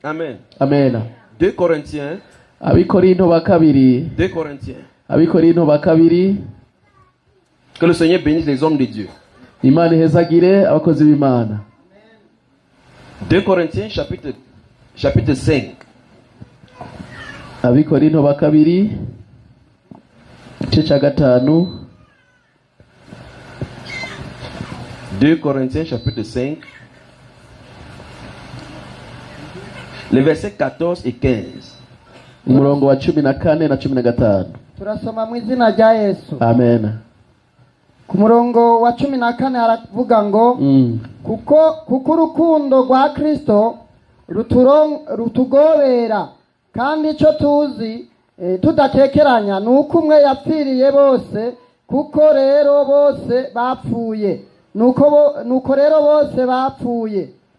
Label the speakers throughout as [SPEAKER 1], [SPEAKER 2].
[SPEAKER 1] Amen.
[SPEAKER 2] Amen.
[SPEAKER 1] 2 Corinthiens.
[SPEAKER 2] Abikorinto ba kabiri.
[SPEAKER 1] 2 Corinthiens.
[SPEAKER 2] Abikorinto ba kabiri.
[SPEAKER 1] Que le Seigneur bénisse les hommes de Dieu.
[SPEAKER 2] Imana ihezagire abakozi b'Imana.
[SPEAKER 1] 2 Corinthiens chapitre 5.
[SPEAKER 2] Abikorinto ba kabiri igice cya gatanu.
[SPEAKER 1] 2 Corinthiens chapitre 5. Les versets 14 et 15.
[SPEAKER 2] Umurongo wa 14 na 15.
[SPEAKER 3] Turasoma mu izina rya Yesu.
[SPEAKER 2] Amen.
[SPEAKER 3] Ku murongo wa 14 haravuga ngo kuko urukundo rwa Kristo rutugobera kandi icyo tuzi tudakekeranya nuko umwe yapfiriye bose kuko rero bose bapfuye nuko rero bose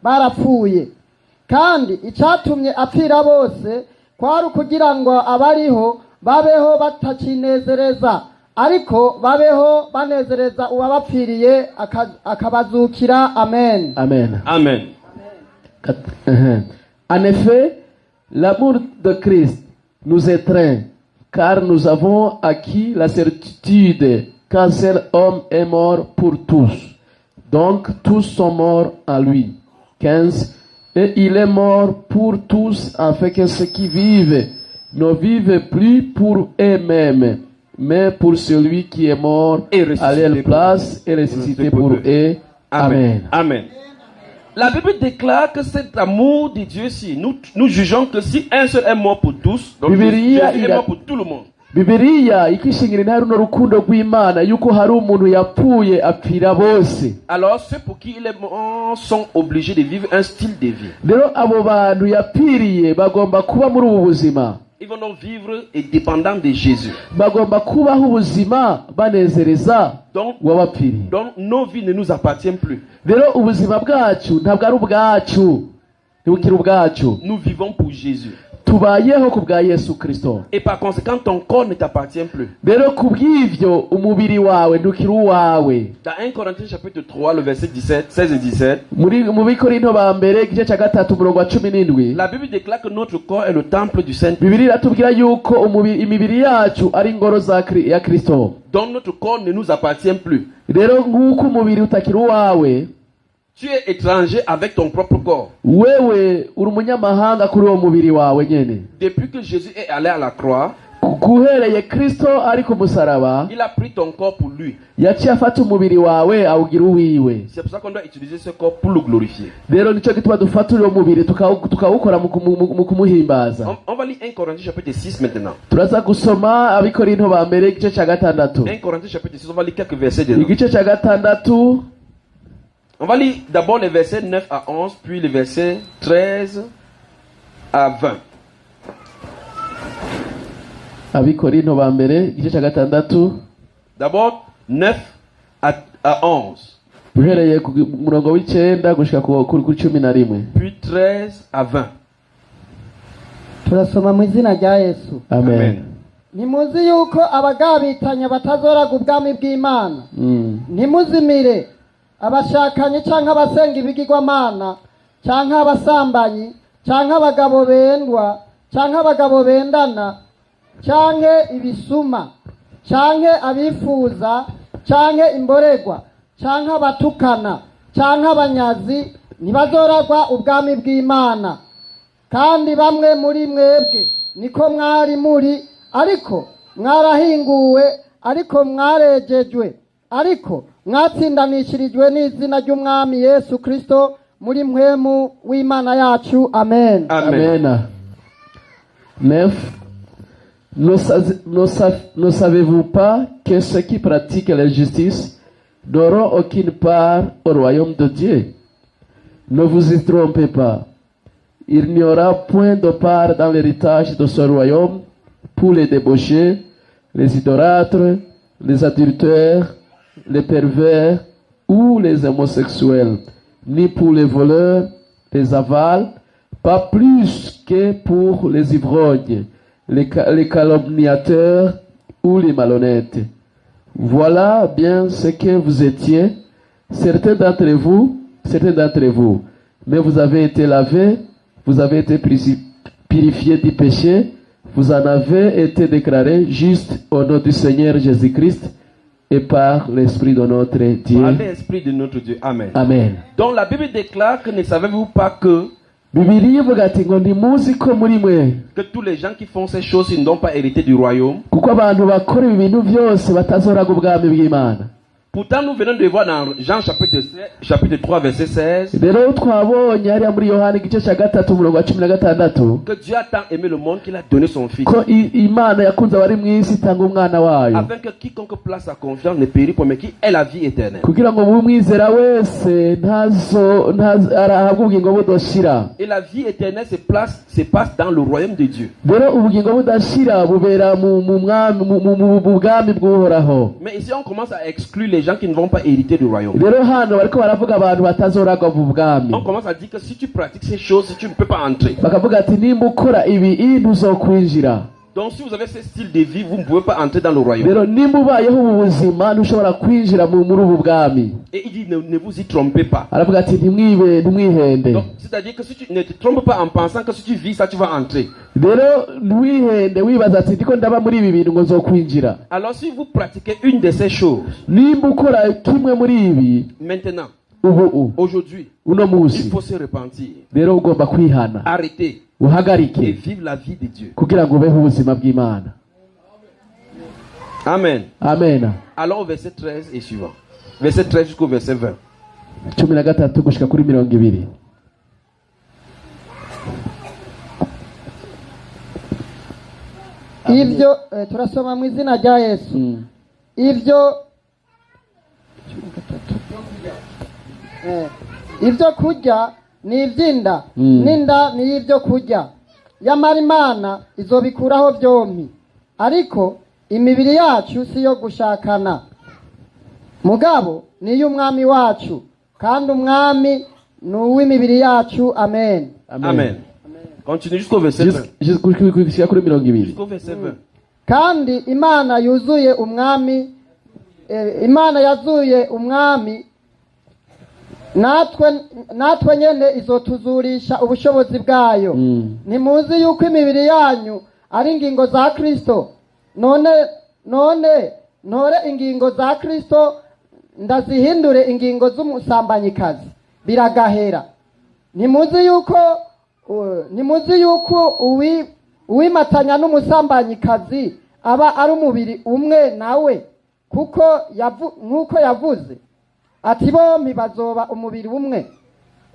[SPEAKER 3] barapfuye kandi icyatumye apfira bose kwari ukugira ngo abariho babeho batakinezereza ariko babeho banezereza uwabapfiriye akabazukira. Amen.
[SPEAKER 2] Amen.
[SPEAKER 1] Amen.
[SPEAKER 2] En effet, l'amour de Christ nous étreint, car nous avons acquis la certitude qu'un seul homme est mort pour tous. Donc tous sont morts en lui. 15. Et il est mort pour tous, afin que ceux qui vivent ne vivent plus pour eux-mêmes, mais pour celui qui est mort à leur place et ressuscité pour eux. Amen.
[SPEAKER 1] Amen. La Bible déclare que cet amour de Dieu-ci, nous jugeons que si un seul est mort pour tous, donc Jésus est mort pour tout le monde.
[SPEAKER 2] Bibiliya ikishingira intari runo rukundo rw'Imana yuko hari umuntu yapfuye apfira bose.
[SPEAKER 1] Alors ceux pour qui il est mort sont obligés de vivre un style de vie.
[SPEAKER 2] Rero abo bantu yapfiriye bagomba kuba muri ubu buzima.
[SPEAKER 1] Ils vont donc vivre et dépendant de Jésus.
[SPEAKER 2] Bagomba kubaho ubuzima banezereza wabapfiriye.
[SPEAKER 1] Donc nos vies ne nous appartiennent plus.
[SPEAKER 2] Rero ubuzima bwacu ntabwo ari ubwacu. Ntibukiri ubwacu.
[SPEAKER 1] Nous vivons pour Jésus.
[SPEAKER 2] Tubayeho ku bwa Yesu Kristo.
[SPEAKER 1] Et par conséquent ton corps ne t'appartient plus.
[SPEAKER 2] Rero kubw'ivyo umubiri wawe ntukiri uwawe.
[SPEAKER 1] Dans 1 Corinthiens chapitre 3 le verset 16 et 17.
[SPEAKER 2] Mu Bikorinto ba mbere igice cya gatatu umurongo wa 17.
[SPEAKER 1] La Bible déclare que notre corps est le temple du Saint-Esprit.
[SPEAKER 2] Bibiliya iratubwira yuko imibiri yacu ari ingoro ya Kristo.
[SPEAKER 1] Donc notre corps ne nous appartient plus.
[SPEAKER 2] Rero nk'uko umubiri utakiri uwawe,
[SPEAKER 1] tu es étranger avec ton propre corps.
[SPEAKER 2] Wewe uri umunyamahanga kuri uwo mubiri wawe nyene.
[SPEAKER 1] Depuis que Jésus est allé à la croix,
[SPEAKER 2] guhereye Kristo ari ku musaraba,
[SPEAKER 1] il a pris ton corps pour lui.
[SPEAKER 2] Yaciye afata umubiri wawe awugira uwiwe.
[SPEAKER 1] C'est pour ça qu'on doit utiliser ce corps pour le glorifier.
[SPEAKER 2] Rero nico gituma dufata uwo mubiri tukawukora mu kumuhimbaza.
[SPEAKER 1] On va lire 1 Corinthiens chapitre 6 maintenant.
[SPEAKER 2] Turaza gusoma Abikorinto ba mbere igice cya gatandatu.
[SPEAKER 1] 1 Corinthiens chapitre 6, on va lire quelques versets dedans.
[SPEAKER 2] Igice cya gatandatu.
[SPEAKER 1] On va lire d'abord les versets 9 à 11, puis les versets 13 à 20.
[SPEAKER 2] Abikorinto ba mbere igice cya gatandatu.
[SPEAKER 1] D'abord 9 à 11.
[SPEAKER 2] Uhereye ku murongo w'icenda gushika ku 11.
[SPEAKER 1] Puis 13 à 20.
[SPEAKER 3] Turasoma mu izina rya Yesu.
[SPEAKER 2] Amen.
[SPEAKER 3] Nimuzi yuko abagabitanya batazoraga ubwami bw'Imana. Nimuzimire abashakanye canke abasenga ibigirwamana canke abasambanyi canke abagabo bendwa canke abagabo bendana canke ibisuma canke abifuza canke imboregwa canke abatukana canke abanyazi ntibazoragwa ubwami bw'Imana. Kandi bamwe muri mwebwe niko mwari muri, ariko mwarahinguwe, ariko mwarejejwe, ariko mwatsindanishirijwe n'izina ry'umwami Yesu Kristo muri mpwemu w'Imana yacu. Amen.
[SPEAKER 2] Amen. 9. Ne savez-vous pas que ceux qui pratiquent la justice n'auront aucune part au royaume de Dieu? Ne vous y trompez pas. Il n'y aura point de part dans l'héritage de ce royaume pour les débauchés, les idolâtres, les adultères, les pervers ou les homosexuels, ni pour les voleurs, les avals, pas plus que pour les ivrognes, les calomniateurs ou les malhonnêtes. Voilà bien ce que vous étiez, certains d'entre vous, mais vous avez été lavés, vous avez été purifiés du péché, vous en avez été déclarés justes au nom du Seigneur Jésus-Christ et par l'Esprit de notre Dieu.
[SPEAKER 1] Par l'Esprit de notre Dieu. Amen.
[SPEAKER 2] Amen.
[SPEAKER 1] Donc la Bible déclare que ne savez-vous pas que
[SPEAKER 2] Bibiliya ivuga ati ngo ntimuzi ko muri mwe
[SPEAKER 1] tous les gens qui font ces choses ils n'ont pas hérité du royaume.
[SPEAKER 2] kuko abantu bakora ibi bintu byose batazoraga ubwami bw'Imana.
[SPEAKER 1] Pourtant nous venons de voir dans Jean chapitre 3 verset 16
[SPEAKER 2] rero twabonye hariya muri Yohana igice cya 3 umurongo wa 16
[SPEAKER 1] que Dieu a tant aimé le monde qu'il a donné son fils
[SPEAKER 2] ko Imana yakunze abari mu isi itanga umwana wayo
[SPEAKER 1] afin que quiconque place sa confiance ne périsse pas mais qui ait la vie éternelle.
[SPEAKER 2] kugira ngo umwizera wese arahabwa ubugingo budoshira.
[SPEAKER 1] Et la vie éternelle se passe dans le royaume de Dieu.
[SPEAKER 2] rero ubugingo budashira bubera mu bwami bw'Uhoraho.
[SPEAKER 1] Mais ici on commence à exclure les gens qui ne vont pas hériter du royaume.
[SPEAKER 2] rero hano bariko baravuga abantu batazoragwa mu bwami.
[SPEAKER 1] On commence à dire que si tu pratiques ces choses tu ne peux pas entrer.
[SPEAKER 2] bakavuga ati nimba ukora ibi ntuzokwinjira.
[SPEAKER 1] Donc si vous avez ce style de vie vous ne pouvez pas entrer dans le royaume.
[SPEAKER 2] rero nimba ubayeho ubu buzima ntushobora kwinjira muri ubu bwami.
[SPEAKER 1] Et il dit ne vous y trompez pas.
[SPEAKER 2] aravuga ati ntimwihende.
[SPEAKER 1] Donc c'est-à-dire que si tu ne te trompes pas en pensant que si tu vis ça tu vas entrer.
[SPEAKER 2] rero ntiwihende wibaza ati ndiko ndaba muri ibi bintu ngo nzokwinjira.
[SPEAKER 1] Alors si vous pratiquez une de ces choses
[SPEAKER 2] nimba ukora kimwe muri ibi
[SPEAKER 1] maintenant aujourd'hui
[SPEAKER 2] uno munsi
[SPEAKER 1] il faut se repentir.
[SPEAKER 2] rero ugomba kwihana
[SPEAKER 1] Arrêter et
[SPEAKER 2] uhagarike
[SPEAKER 1] vivre la vie de Dieu.
[SPEAKER 2] kugira ngo ubeho ubuzima bw'Imana.
[SPEAKER 1] Amen.
[SPEAKER 2] Amen.
[SPEAKER 1] Allons au verset 13 et suivant. Verset 13 jusqu'au verset 20.
[SPEAKER 2] 13 gushika kuri 20.
[SPEAKER 3] ibyo turasoma mu izina rya Yesu. ibyo kurya ni iby'inda n'inda ni ibyo kurya yamara Imana izobikuraho byombi ariko imibiri yacu si yo gushakana mugabo ni iy'umwami wacu kandi umwami ni uw'imibiri yacu. Amen.
[SPEAKER 1] Amen. Continue jusqu'au verset 20. Jusqu'au verset 20.
[SPEAKER 3] kandi Imana yuzuye umwami Imana yazuye umwami natwe nyene izotuzurisha ubushobozi bwayo. Ntimuzi yuko imibiri yanyu ari ingingo za Kristo? Nore ingingo za Kristo ndazihindure ingingo z'umusambanyikazi biragahera. Ntimuzi yuko uwimatanya n'umusambanyikazi aba ari umubiri umwe nawe kuko nk'uko yavuze ati bombi bazoba umubiri umwe.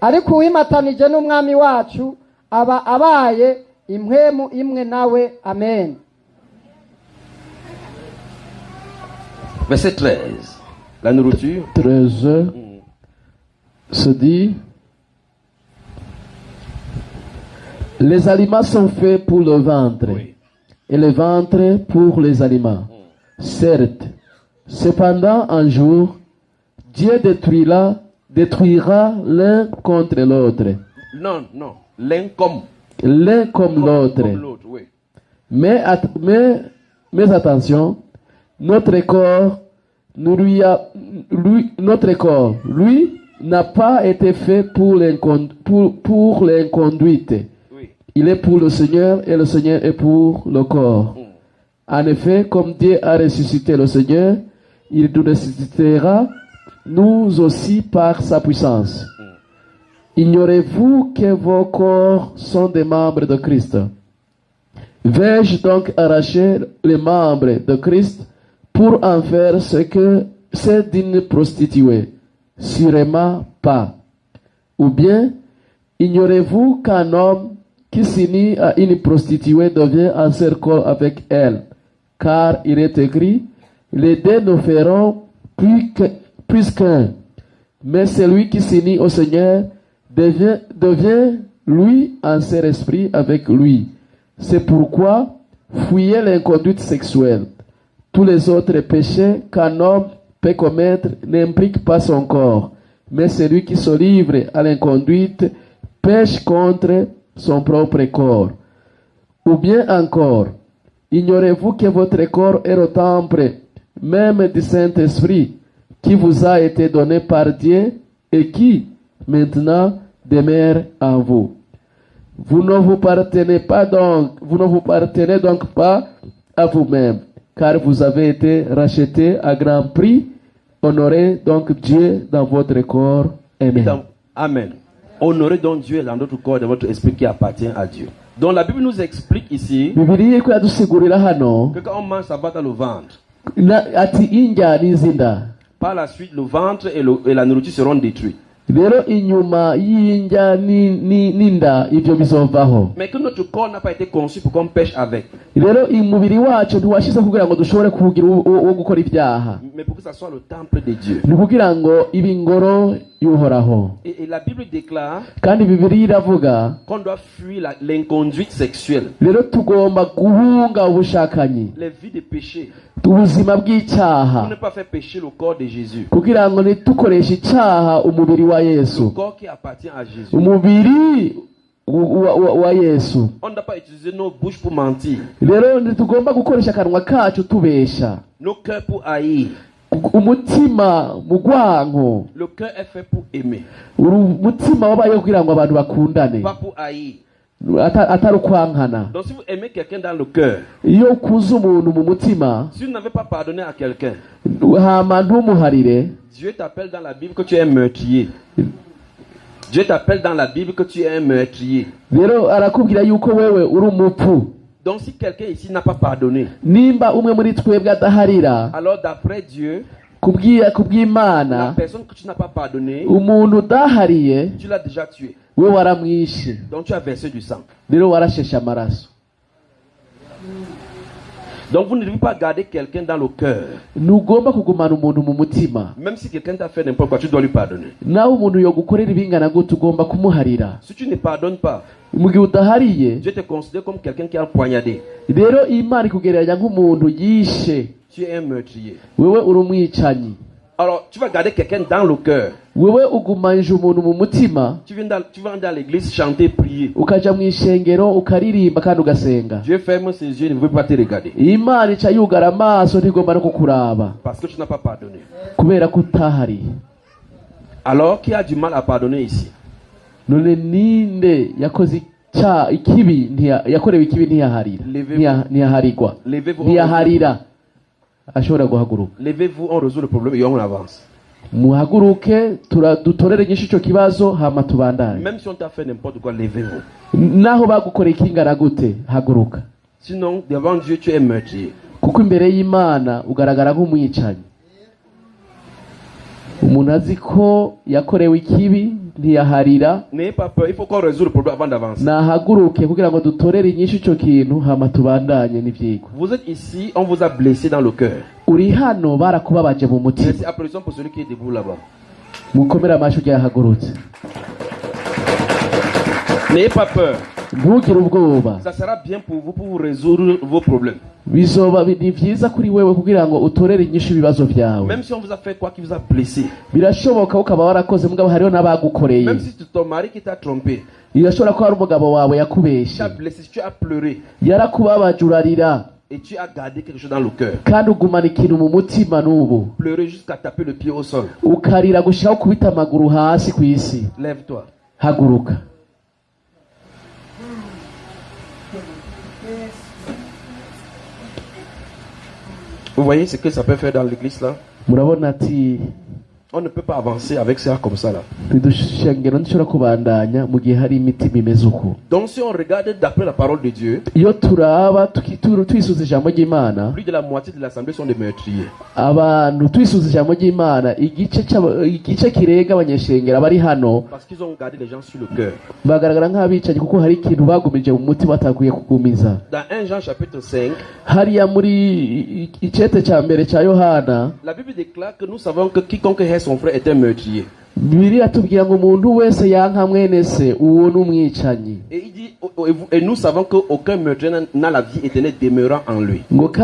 [SPEAKER 3] Ariko uwimatanije n'umwami wacu aba abaye impwemu imwe nawe. Amen.
[SPEAKER 1] Verset 13. La nourriture.
[SPEAKER 2] 13 se dit: les aliments sont faits pour le ventre, et le ventre pour les aliments. Certes, cependant un jour, Dieu détruira l'un contre l'autre.
[SPEAKER 1] Non, l'un comme
[SPEAKER 2] l'autre.
[SPEAKER 1] Oui.
[SPEAKER 2] Mais attention, notre corps, lui, n'a pas été fait pour l'inconduite.
[SPEAKER 1] Oui.
[SPEAKER 2] Il est pour le Seigneur et le Seigneur est pour le corps. En effet, comme Dieu a ressuscité le Seigneur, il nous ressuscitera nous aussi par sa puissance. Ignorez-vous que vos corps sont des membres de Christ? Vais-je donc arracher les membres de Christ pour en faire ce que c'est d'une prostituée? Sûrement pas. Ou bien, ignorez-vous qu'un homme qui s'unit à une prostituée devient un seul corps avec elle? Car il est écrit, les deux ne feront plus qu'un. Mais celui qui s'unit au Seigneur devient lui un seul esprit avec lui. C'est pourquoi fuyez l'inconduite sexuelle. Tous les autres péchés qu'un homme peut commettre n'impliquent pas son corps, mais celui qui se livre à l'inconduite pêche contre son propre corps. Ou bien encore, ignorez-vous que votre corps est le temple même du Saint-Esprit qui vous a été donné par Dieu et qui maintenant demeure en vous. Vous ne vous pardonnez donc pas à vous-même, car vous avez été rachetés à grand prix. Honorez donc Dieu dans votre corps. Amen.
[SPEAKER 1] Amen. Honorez donc Dieu dans notre corps et dans votre esprit qui appartient à Dieu. Donc la Bible nous explique ici que quand on mange, ça va dans le ventre. Par la suite, le ventre et la nourriture seront détruits.
[SPEAKER 2] Rero inyuma y'injya n'inda ivyo bizovaho.
[SPEAKER 1] Mais que notre corps n'a pas été conçu pour qu'on pêche avec.
[SPEAKER 2] Rero umubiri wacu ntiwashize kugira ngo dushobore kugira wo gukora ibyaha.
[SPEAKER 1] Mais pour que ça soit le temple de Dieu.
[SPEAKER 2] Ni kugira ngo ibe ingoro y'uhoraho.
[SPEAKER 1] Et la Bible déclare
[SPEAKER 2] kandi Bibiliya iravuga
[SPEAKER 1] qu'on doit fuir l'inconduite sexuelle.
[SPEAKER 2] Rero tugomba guhunga ubushakanyi.
[SPEAKER 1] Les vies de péché.
[SPEAKER 2] Ubuzima bw'icyaha.
[SPEAKER 1] Pour ne pas faire pécher le corps de Jésus.
[SPEAKER 2] Kugira ngo ntitukoreshe icyaha umubiri wa Yesu.
[SPEAKER 1] Le corps qui appartient à Jésus.
[SPEAKER 2] Umubiri wa Yesu.
[SPEAKER 1] On ne doit pas utiliser nos bouches pour mentir.
[SPEAKER 2] Rero ntitugomba gukoresha akanwa kacu tubesha.
[SPEAKER 1] Nos cœurs pour haïr.
[SPEAKER 2] Umutima mugwanko.
[SPEAKER 1] Le cœur est fait pour aimer.
[SPEAKER 2] Umutima wabaye kugira ngo abantu bakundane.
[SPEAKER 1] Pas pour haïr.
[SPEAKER 2] Atari kwankana.
[SPEAKER 1] Donc si vous aimez quelqu'un dans le cœur,
[SPEAKER 2] iyo ukuze umuntu mu mutima,
[SPEAKER 1] si vous n'avez pas pardonné à quelqu'un,
[SPEAKER 2] hama ntumuharire,
[SPEAKER 1] Dieu t'appelle dans la Bible que tu es un meurtrier. Dieu t'appelle dans la Bible que tu es un meurtrier.
[SPEAKER 2] Rero arakubwira yuko wewe uri umupfu.
[SPEAKER 1] Donc si quelqu'un ici n'a pas pardonné,
[SPEAKER 2] nimba umwe muri twebwe adaharira,
[SPEAKER 1] alors d'après Dieu,
[SPEAKER 2] kubw'Imana,
[SPEAKER 1] la personne que tu n'as pas pardonné,
[SPEAKER 2] umuntu udahariye,
[SPEAKER 1] tu l'as déjà tué.
[SPEAKER 2] We waramwishe.
[SPEAKER 1] Donc tu as versé du sang.
[SPEAKER 2] Rero warasheshe amaraso.
[SPEAKER 1] Donc vous ne devez pas garder quelqu'un dans le cœur.
[SPEAKER 2] Ntugomba kugumana umuntu mu mutima.
[SPEAKER 1] Même si quelqu'un t'a fait n'importe quoi, tu dois lui pardonner.
[SPEAKER 2] Nawe umuntu yogukorera ibingana gute ugomba kumuharira.
[SPEAKER 1] Si tu ne pardonnes pas,
[SPEAKER 2] mu gihe udahariye,
[SPEAKER 1] Dieu te considère comme quelqu'un qui a poignardé.
[SPEAKER 2] Rero Imana ikugereranya nk'umuntu yishe.
[SPEAKER 1] Tu es un meurtrier.
[SPEAKER 2] Wewe uri umwicanyi.
[SPEAKER 1] Alors tu vas garder quelqu'un dans le cœur.
[SPEAKER 2] Wewe ugumanje umuntu mu mutima.
[SPEAKER 1] Tu vas dans l'église chanter, prier.
[SPEAKER 2] Ukaja mu ishengero ukaririmba kandi ugasenga.
[SPEAKER 1] Dieu ferme ses yeux, il ne veut pas te regarder.
[SPEAKER 2] Imana ica yugara amaso ntigomba no kukuraba.
[SPEAKER 1] Parce que tu n'as pas pardonné.
[SPEAKER 2] Kubera ko utahari.
[SPEAKER 1] Alors qui a du mal à pardonner ici?
[SPEAKER 2] None ninde yakoze ikibi yakorewe ikibi ntiyaharirwa. Ntiyaharira. Ashobora guhaguruka.
[SPEAKER 1] Levez-vous, on résout le problème et on avance.
[SPEAKER 2] Muhaguruke dutorere nyinshi ico kibazo hama tubandanye.
[SPEAKER 1] Même si on t'a fait n'importe quoi, levez-vous.
[SPEAKER 2] Naho bagukoreye ikingana gute, haguruka.
[SPEAKER 1] Sinon, devant Dieu, tu es meurtrier.
[SPEAKER 2] Kuko imbere y'Imana ugaragara nk'umwicanyi. Umuntu azi ko yakorewe ikibi ntiyaharira.
[SPEAKER 1] N'ayez pas peur, il faut qu'on résout le problème avant d'avancer.
[SPEAKER 2] Nahaguruke kugira ngo dutorere nyinshi ico kintu hama tubandanye n'ivyigwa.
[SPEAKER 1] Vous êtes ici, on vous a blessé dans le cœur.
[SPEAKER 2] Uri hano barakubabaje mu mutima.
[SPEAKER 1] Merci, applaudissons pour celui qui est debout là-bas.
[SPEAKER 2] Mukomere amashyi yahagurutse.
[SPEAKER 1] N'ayez pas peur.
[SPEAKER 2] Ntugire ubwoba.
[SPEAKER 1] Ça sera bien pour vous résoudre vos problèmes.
[SPEAKER 2] Bizoba ni vyiza kuri wewe kugira ngo utorere nyinshi ibibazo vyawe.
[SPEAKER 1] Même si on vous a fait quoi qui vous a blessé.
[SPEAKER 2] Birashoboka ukaba warakoze mugabo hariho nabagukoreye.
[SPEAKER 1] Même si c'est ton mari qui t'a trompé.
[SPEAKER 2] Irashobora ko hari umugabo wawe yakubeshe.
[SPEAKER 1] Tu as blessé, tu as pleuré.
[SPEAKER 2] Yarakubabaje urarira.
[SPEAKER 1] Et tu as gardé quelque chose dans le cœur.
[SPEAKER 2] Kandi ugumana ikintu mu mutima n'ubu.
[SPEAKER 1] Pleurer jusqu'à taper le pied au sol.
[SPEAKER 2] Ukarira gushika kubita amaguru hasi ku isi.
[SPEAKER 1] Lève-toi.
[SPEAKER 2] Haguruka.
[SPEAKER 1] Vous voyez ce que ça peut faire dans l'église là?
[SPEAKER 2] Murabona ati
[SPEAKER 1] on ne peut pas avancer avec ça comme ça là. Donc si on regarde d'après la parole de Dieu, plus de la moitié de l'assemblée sont des meurtriers. Parce qu'ils ont gardé les gens sur le cœur. Dans 1 Jean chapitre 5, la Bible déclare que nous savons que quiconque hait son frère est un meurtrier. Et il dit, et nous savons qu'aucun meurtrier n'a la vie éternelle demeurant en lui. Donc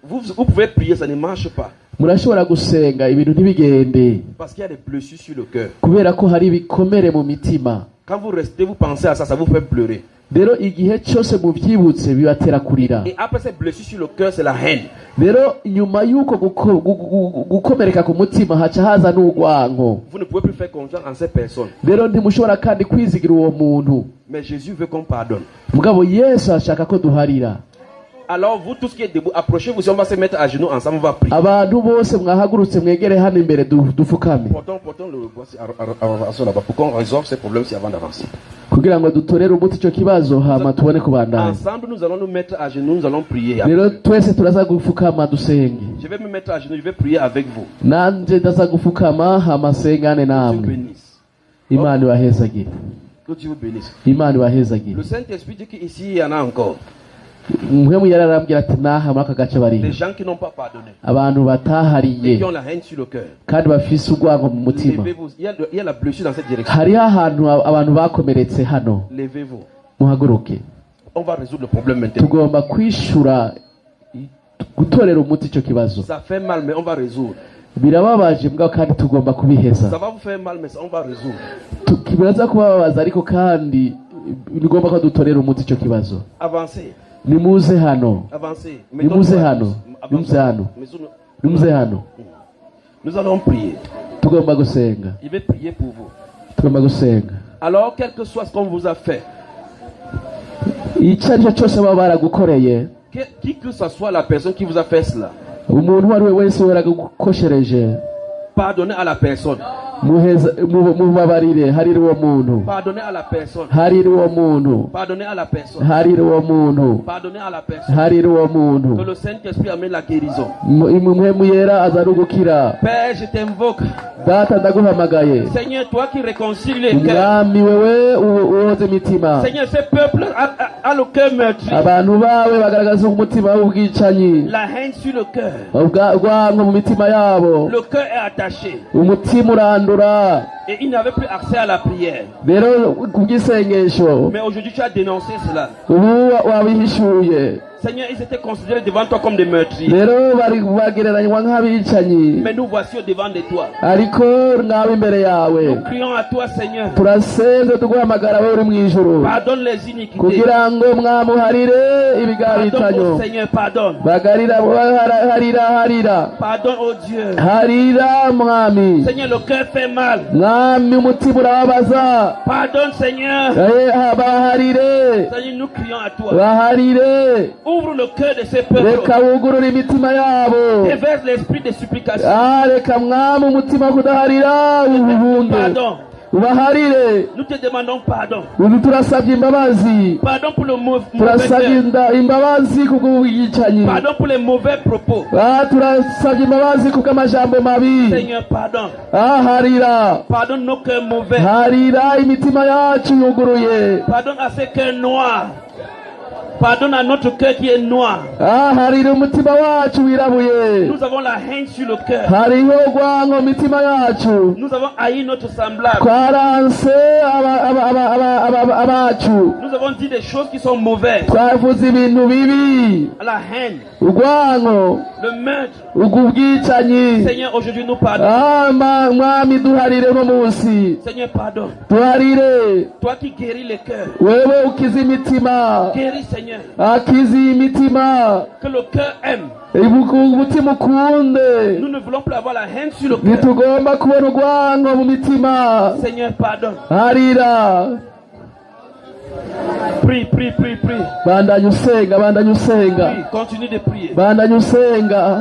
[SPEAKER 1] vous pouvez prier, ça ne marche pas. Parce qu'il y a des blessures sur le cœur. Quand vous restez, vous pensez à ça, ça vous fait pleurer.
[SPEAKER 2] rero igihe cyose mubyibutse bibatera kurira.
[SPEAKER 1] Et après cette blessure sur le cœur, c'est la haine.
[SPEAKER 2] Rero nyuma yuko gukomereka ku mutima haca haza n'urwango.
[SPEAKER 1] Vous ne pouvez plus faire confiance en ces personnes.
[SPEAKER 2] Rero ntimushobora kandi kwizigira uwo muntu.
[SPEAKER 1] Mais Jésus veut qu'on pardonne.
[SPEAKER 2] Mugabo Yesu ashaka ko duharira.
[SPEAKER 1] Alors vous tous qui êtes debout, approchez-vous, si on va se mettre à genoux ensemble, on va prier.
[SPEAKER 2] Abantu bose mwahagurutse mwegere hano imbere dufukame.
[SPEAKER 1] Portons le voici là-bas pour qu'on résolve ces problèmes-ci avant d'avancer.
[SPEAKER 2] Kugira ngo dutorere umuti cyo kibazo hama tubone kubandanya.
[SPEAKER 1] Ensemble nous allons nous mettre à genoux, nous allons prier.
[SPEAKER 2] Rero twese turaza gufukama dusenge.
[SPEAKER 1] Je vais me mettre à genoux, je vais prier avec vous.
[SPEAKER 2] Nanje ndaza gufukama hama sengane namwe. Imana ibahezagire.
[SPEAKER 1] Que Dieu vous bénisse.
[SPEAKER 2] Imana ibahezagire.
[SPEAKER 1] Le Saint-Esprit dit qu'ici il y en a encore.
[SPEAKER 2] Muhemu yararambira ati naha muri aka gace bari.
[SPEAKER 1] Des gens qui n'ont pas pardonné.
[SPEAKER 2] Abantu batahariye.
[SPEAKER 1] Qui ont la haine sur le cœur.
[SPEAKER 2] Kandi bafise urwango mu mutima.
[SPEAKER 1] Il y a la blessure dans cette direction.
[SPEAKER 2] Hari ahantu abantu bakomeretse hano.
[SPEAKER 1] Levez-vous.
[SPEAKER 2] Muhaguruke.
[SPEAKER 1] On va résoudre le problème maintenant.
[SPEAKER 2] Tugomba kwishura gutorera umuti cyo kibazo.
[SPEAKER 1] Ça fait mal mais on va résoudre.
[SPEAKER 2] Birababaje mbwa kandi tugomba kubiheza.
[SPEAKER 1] Ça va vous faire mal mais on va résoudre.
[SPEAKER 2] Tukibiraza kubabaza ariko kandi nigomba ko dutorera umuti cyo kibazo.
[SPEAKER 1] Avancez.
[SPEAKER 2] Nimuze hano.
[SPEAKER 1] Avancez.
[SPEAKER 2] Nimuze hano. Nimuze hano. Nimuze hano.
[SPEAKER 1] Nous allons prier.
[SPEAKER 2] Tugomba gusenga.
[SPEAKER 1] Il va prier pour vous.
[SPEAKER 2] Tugomba gusenga.
[SPEAKER 1] Alors quel que soit ce qu'on vous a fait.
[SPEAKER 2] Icyo cyose baba baragukoreye.
[SPEAKER 1] Qui que ce soit la personne qui vous a fait cela.
[SPEAKER 2] Umuntu wari wese waragukoshereje.
[SPEAKER 1] Pardonnez à la personne.
[SPEAKER 2] Mubabarire harira uwo muntu.
[SPEAKER 1] Pardonnez à la personne.
[SPEAKER 2] Harira uwo muntu.
[SPEAKER 1] Pardonnez à la personne.
[SPEAKER 2] Harira uwo muntu.
[SPEAKER 1] Pardonnez à la personne.
[SPEAKER 2] Harira uwo muntu.
[SPEAKER 1] Que le Saint-Esprit amène la guérison.
[SPEAKER 2] Muhemu yera azarugukira.
[SPEAKER 1] Père, je t'invoque.
[SPEAKER 2] Data ndaguhamagaye.
[SPEAKER 1] Seigneur, toi qui réconcilies les cœurs.
[SPEAKER 2] Mwami wewe uwoze imitima.
[SPEAKER 1] Seigneur, ce peuple a le cœur meurtri.
[SPEAKER 2] Abantu bawe bagaragaza umutima w'ubwicanyi.
[SPEAKER 1] La haine sur le cœur.
[SPEAKER 2] Urwango mu mitima yabo.
[SPEAKER 1] Le cœur est attaché.
[SPEAKER 2] Umutima urandura.
[SPEAKER 1] Et il n'avait plus accès à la prière.
[SPEAKER 2] Rero kugisengesho.
[SPEAKER 1] Mais aujourd'hui tu as dénoncé cela.
[SPEAKER 2] Ubu wabihishuye.
[SPEAKER 1] Seigneur, ils étaient considérés devant toi comme des meurtriers.
[SPEAKER 2] Rero bagereranywa nk'abicanyi.
[SPEAKER 1] Mais nous voici au devant de toi.
[SPEAKER 2] Ariko ngabe imbere yawe.
[SPEAKER 1] Nous crions à toi, Seigneur.
[SPEAKER 2] Turasenze tuguhamagara wowe uri mu ijuru.
[SPEAKER 1] Pardonne les iniquités.
[SPEAKER 2] Kugira ngo mwamuharire ibigabitanyo.
[SPEAKER 1] Pardonne, Seigneur, pardonne.
[SPEAKER 2] Harira.
[SPEAKER 1] Pardonne, oh Dieu.
[SPEAKER 2] Harira mwami.
[SPEAKER 1] Seigneur, le cœur fait mal.
[SPEAKER 2] Mwami umutima urababaza.
[SPEAKER 1] Pardonne, Seigneur.
[SPEAKER 2] Baharire.
[SPEAKER 1] Seigneur, nous crions à toi.
[SPEAKER 2] Baharire.
[SPEAKER 1] Ouvre le cœur de ces peuples.
[SPEAKER 2] Reka wugurure imitima yabo.
[SPEAKER 1] Déverse l'esprit de supplication.
[SPEAKER 2] Reka mwami umutima kudaharira ubunge.
[SPEAKER 1] Pardon.
[SPEAKER 2] Ubaharire.
[SPEAKER 1] Nous te demandons pardon.
[SPEAKER 2] Turasabye imbabazi.
[SPEAKER 1] Pardon pour le mauvais.
[SPEAKER 2] Turasabye imbabazi kubw'ubwicanyi.
[SPEAKER 1] Pardon pour les mauvais propos.
[SPEAKER 2] Turasabye imbabazi kubw'amajambo mabi.
[SPEAKER 1] Seigneur, pardon.
[SPEAKER 2] Harira.
[SPEAKER 1] Pardonne nos cœurs mauvais.
[SPEAKER 2] Harira imitima yacu yuguruye.
[SPEAKER 1] Pardonne à ces cœurs noirs. Pardonne à notre cœur qui est noir.
[SPEAKER 2] Harira umutima wacu wirabuye.
[SPEAKER 1] Nous avons la haine sur le cœur.
[SPEAKER 2] Hariho urwango imitima yacu.
[SPEAKER 1] Nous avons haï notre semblable.
[SPEAKER 2] Twaranse abacu.
[SPEAKER 1] Nous avons dit des choses qui sont mauvaises.
[SPEAKER 2] Twavuze ibintu bibi.
[SPEAKER 1] La haine.
[SPEAKER 2] Urwango.
[SPEAKER 1] Le meurtre.
[SPEAKER 2] Ubwicanyi.
[SPEAKER 1] Seigneur, aujourd'hui nous pardonne.
[SPEAKER 2] Mwami duharire uno munsi.
[SPEAKER 1] Seigneur, pardonne.
[SPEAKER 2] Duharire.
[SPEAKER 1] Toi qui guéris les cœurs.
[SPEAKER 2] Wewe ukiza imitima.
[SPEAKER 1] Guéris, Seigneur.
[SPEAKER 2] Akizi imitima.
[SPEAKER 1] Que le cœur aime.
[SPEAKER 2] Umutima ukunde.
[SPEAKER 1] Nous ne voulons plus avoir la haine sur le cœur.
[SPEAKER 2] Ntitugomba kubona urwango mu mitima.
[SPEAKER 1] Seigneur, pardonne.
[SPEAKER 2] Harira.
[SPEAKER 1] Prie.
[SPEAKER 2] Bandanya usenga.
[SPEAKER 1] Prie, continue de prier.
[SPEAKER 2] Bandanya usenga.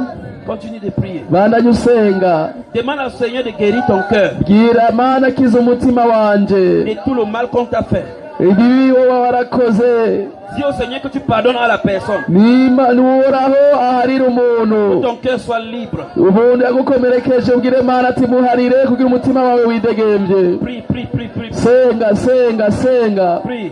[SPEAKER 1] Continue de prier.
[SPEAKER 2] Bandanya usenga.
[SPEAKER 1] Demande au Seigneur de guérir ton cœur.
[SPEAKER 2] Bwira Mana kiza umutima wanje.
[SPEAKER 1] Et tout le mal qu'on t'a fait.
[SPEAKER 2] Ibibi wowe warakoze.
[SPEAKER 1] Dis au Seigneur que tu pardonnes à la personne.
[SPEAKER 2] Nuhoraho aharira umuntu.
[SPEAKER 1] Que ton cœur soit libre.
[SPEAKER 2] Ubundi yagukomerekeje ubwire Mana ati muharire kugira umutima wawe widegembye.
[SPEAKER 1] Prie.
[SPEAKER 2] Senga.
[SPEAKER 1] Prie.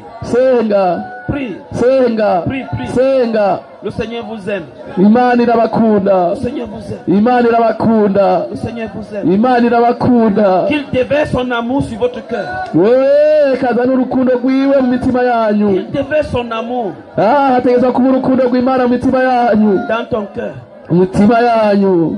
[SPEAKER 2] Senga.
[SPEAKER 1] Le Seigneur vous aime.
[SPEAKER 2] Imana irabakunda.
[SPEAKER 1] Le Seigneur vous aime.
[SPEAKER 2] Imana irabakunda.
[SPEAKER 1] Le Seigneur vous aime.
[SPEAKER 2] Imana irabakunda.
[SPEAKER 1] Qu'il déverse son amour sur votre cœur.
[SPEAKER 2] Wewe kazana urukundo rwiwe mu mitima yanyu.
[SPEAKER 1] Qu'il déverse son amour.
[SPEAKER 2] Hategeza kuba urukundo rw'Imana mu mitima yanyu.
[SPEAKER 1] Dans ton cœur.
[SPEAKER 2] Mu mitima yanyu.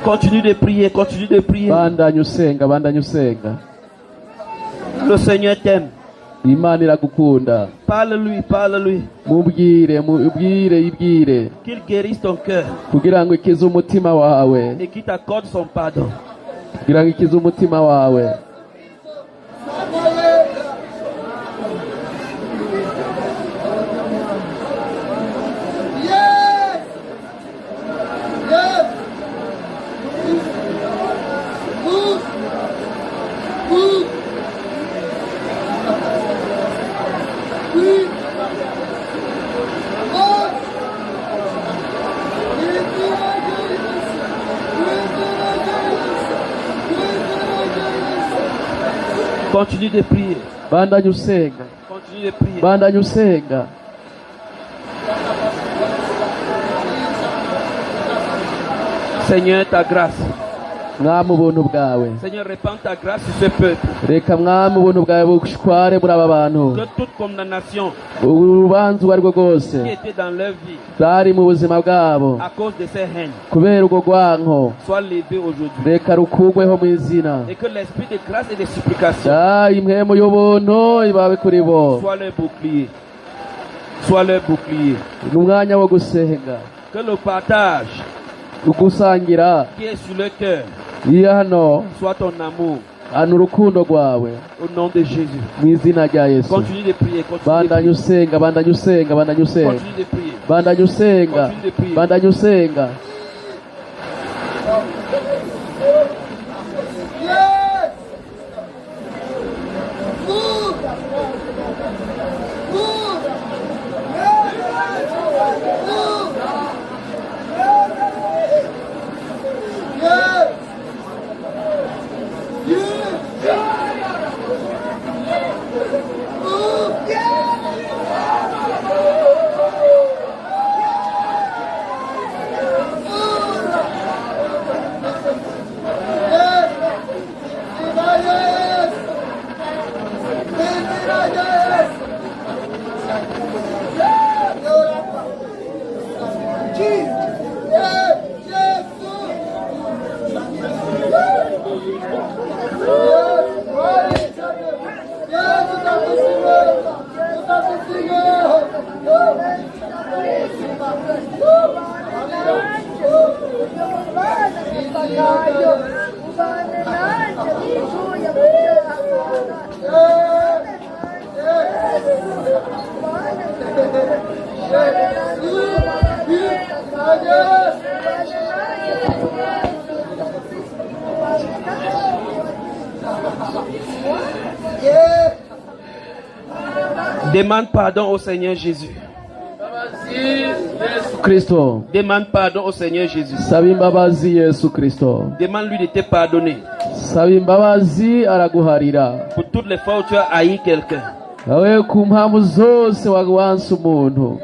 [SPEAKER 1] Continue de prier, continue de prier.
[SPEAKER 2] bandanya usenga, bandanya usenga.
[SPEAKER 1] Le Seigneur t'aime.
[SPEAKER 2] Imana iragukunda.
[SPEAKER 1] Parle-lui, parle-lui.
[SPEAKER 2] Mubwire, mubwire, ibwire.
[SPEAKER 1] Qu'il guérisse ton cœur
[SPEAKER 2] kugira ngo ikize umutima wawe,
[SPEAKER 1] et qu'il t'accorde son pardon.
[SPEAKER 2] kugira ngo ikize umutima wawe.
[SPEAKER 1] Continue de prier.
[SPEAKER 2] Bandanya usenga,
[SPEAKER 1] Continue de prier.
[SPEAKER 2] bandanya usenga.
[SPEAKER 1] Seigneur, ta grâce.
[SPEAKER 2] Mwami ubuntu bwawe,
[SPEAKER 1] Seigneur, répands ta grâce sur ce peuple.
[SPEAKER 2] reka mwami ubuntu bwawe bushware muri aba bantu.
[SPEAKER 1] Que toute condamnation
[SPEAKER 2] Urubanza urwo ari rwo rwose
[SPEAKER 1] qui était dans leur vie
[SPEAKER 2] bwari mu buzima bwabo
[SPEAKER 1] à cause de ces haines
[SPEAKER 2] kubera urwo rwanko,
[SPEAKER 1] soit levée aujourd'hui.
[SPEAKER 2] reka rukugweho mu izina.
[SPEAKER 1] Et que l'esprit de grâce et de supplication
[SPEAKER 2] Impwemu y'ubuntu ibabe kuri bo,
[SPEAKER 1] soit leur bouclier. Soit leur bouclier.
[SPEAKER 2] ni umwanya wo gusenga,
[SPEAKER 1] Que le partage
[SPEAKER 2] ugusangira
[SPEAKER 1] qui est sur le cœur
[SPEAKER 2] iyo hano
[SPEAKER 1] soit ton amour.
[SPEAKER 2] hano urukundo rwawe
[SPEAKER 1] Au nom de Jésus.
[SPEAKER 2] mu izina rya Yesu.
[SPEAKER 1] Continue de prier. Continue de
[SPEAKER 2] Bandanya
[SPEAKER 1] prier.
[SPEAKER 2] usenga, bandanya usenga, bandanya usenga,
[SPEAKER 1] Continue de prier.
[SPEAKER 2] bandanya usenga,
[SPEAKER 1] Continue de prier.
[SPEAKER 2] bandanya usenga.
[SPEAKER 1] Demande pardon au Seigneur Jésus.
[SPEAKER 2] Kristo,
[SPEAKER 1] Demande pardon au Seigneur Jésus.
[SPEAKER 2] saba imbabazi Yesu Kristo,
[SPEAKER 1] Demande-lui de te pardonner
[SPEAKER 2] saba imbabazi araguharira.
[SPEAKER 1] pour toutes les fois où tu as haï quelqu'un.
[SPEAKER 2] Awe ku mpamvu zose wanse umuntu.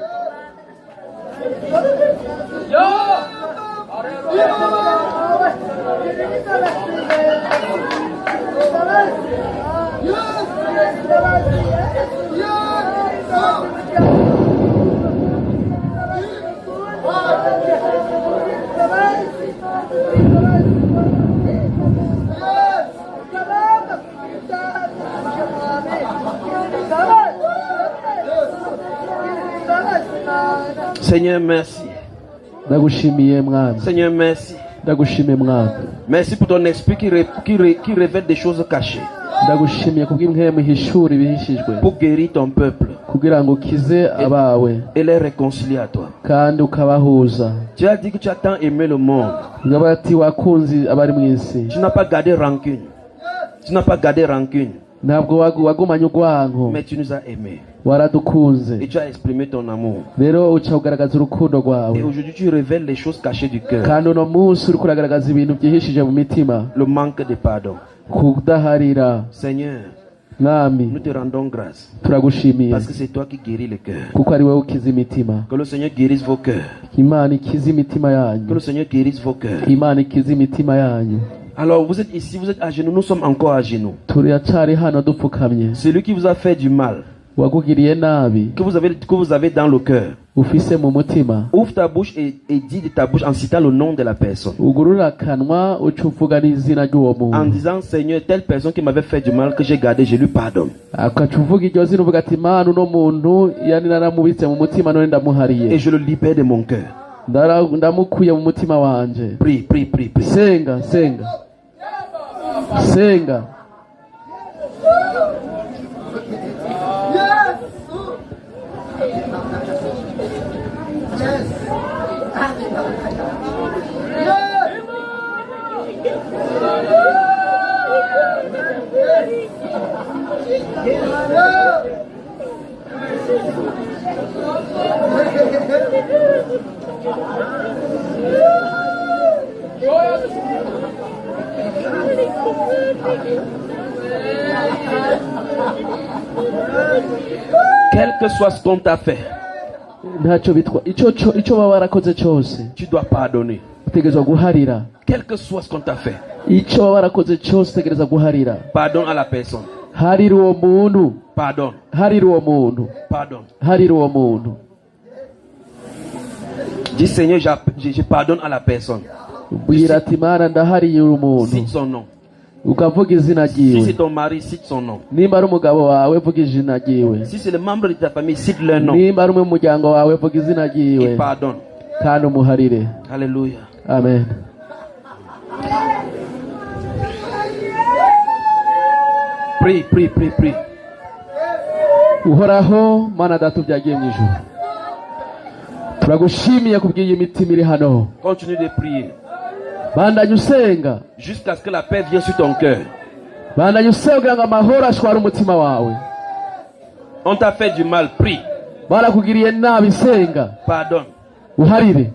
[SPEAKER 1] Seigneur, merci.
[SPEAKER 2] Ndagushimiye mwami,
[SPEAKER 1] Seigneur, merci.
[SPEAKER 2] ndagushimiye mwami.
[SPEAKER 1] Merci pour ton esprit qui révèle des choses cachées.
[SPEAKER 2] Ndagushimiye kubw'impwemu ihishura ibihishijwe.
[SPEAKER 1] Pour guérir ton peuple.
[SPEAKER 2] Kugira ngo ukize abawe.
[SPEAKER 1] Et les réconcilier à toi.
[SPEAKER 2] Kandi ukabahuza.
[SPEAKER 1] Tu as dit que tu as tant aimé le monde.
[SPEAKER 2] Ngavuga ati wakunze abari mu isi.
[SPEAKER 1] Tu n'as pas gardé rancune. Tu n'as pas gardé rancune.
[SPEAKER 2] Ntabwo wagumanye urwango.
[SPEAKER 1] Mais tu nous as aimés.
[SPEAKER 2] Waradukunze.
[SPEAKER 1] Et tu as exprimé ton amour.
[SPEAKER 2] Rero uca ugaragaza urukundo rwawe.
[SPEAKER 1] Et aujourd'hui tu révèles les choses cachées du cœur.
[SPEAKER 2] Kandi uno munsi uri kugaragaza ibintu byihishije mu mitima.
[SPEAKER 1] Le manque de pardon.
[SPEAKER 2] Kudaharira.
[SPEAKER 1] Seigneur,
[SPEAKER 2] Mwami,
[SPEAKER 1] nous te rendons grâce.
[SPEAKER 2] Turagushimiye.
[SPEAKER 1] Parce que c'est toi qui guéris le cœur.
[SPEAKER 2] Kuko ari wowe ukiza imitima.
[SPEAKER 1] Que le Seigneur guérisse vos cœurs.
[SPEAKER 2] Imana ikiza imitima yanyu.
[SPEAKER 1] Que le Seigneur guérisse vos cœurs.
[SPEAKER 2] Imana ikiza imitima yanyu.
[SPEAKER 1] Alors vous êtes ici, vous êtes à genoux, nous sommes encore à genoux.
[SPEAKER 2] Turacari hano dupfukamye.
[SPEAKER 1] Celui qui vous a fait du mal,
[SPEAKER 2] wagugiriye nabi,
[SPEAKER 1] que vous avez dans le cœur,
[SPEAKER 2] ufise mu mutima,
[SPEAKER 1] ouvre ta bouche et dis de ta bouche en citant le nom de la personne.
[SPEAKER 2] Ugurura kanwa ucuvuga n'izina ry'uwo muntu.
[SPEAKER 1] En disant, Seigneur, telle personne qui m'avait fait du mal, que j'ai gardé, je lui pardonne.
[SPEAKER 2] Akacuvuga iryo zina uvuga ati Mana uno muntu yani naramubitse mu mutima none ndamuhariye.
[SPEAKER 1] Et je le libère de mon cœur.
[SPEAKER 2] Ndamukuye mu mutima wanje.
[SPEAKER 1] Prie, prie, prie, prie.
[SPEAKER 2] Senga, senga. Senga.
[SPEAKER 1] Quel que soit ce qu'on t'a fait, tu dois pardonner.
[SPEAKER 2] Quel
[SPEAKER 1] que soit ce qu'on t'a fait, pardonne à la personne. Pardonne. Pardonne. Dis Seigneur, je pardonne à la personne. Cite son nom. Si c'est ton mari, cite son nom. Si c'est le membre de ta famille, cite leur nom. Et pardonne. Alléluia.
[SPEAKER 2] Amen.
[SPEAKER 1] Prie, prie, prie, prie.
[SPEAKER 2] Uhoraho mana data byagiye mu ijuru. Turagushimiye kubwiye imitima iri hano.
[SPEAKER 1] Continue de prier.
[SPEAKER 2] Bandanye usenga
[SPEAKER 1] jusqu'à ce que la paix vienne sur ton cœur.
[SPEAKER 2] Bandanye usenga ngo amahoro ashware umutima wawe.
[SPEAKER 1] On t'a fait du mal, prie.
[SPEAKER 2] Barakugiriye nabi, senga.
[SPEAKER 1] Pardonne.
[SPEAKER 2] Uharire.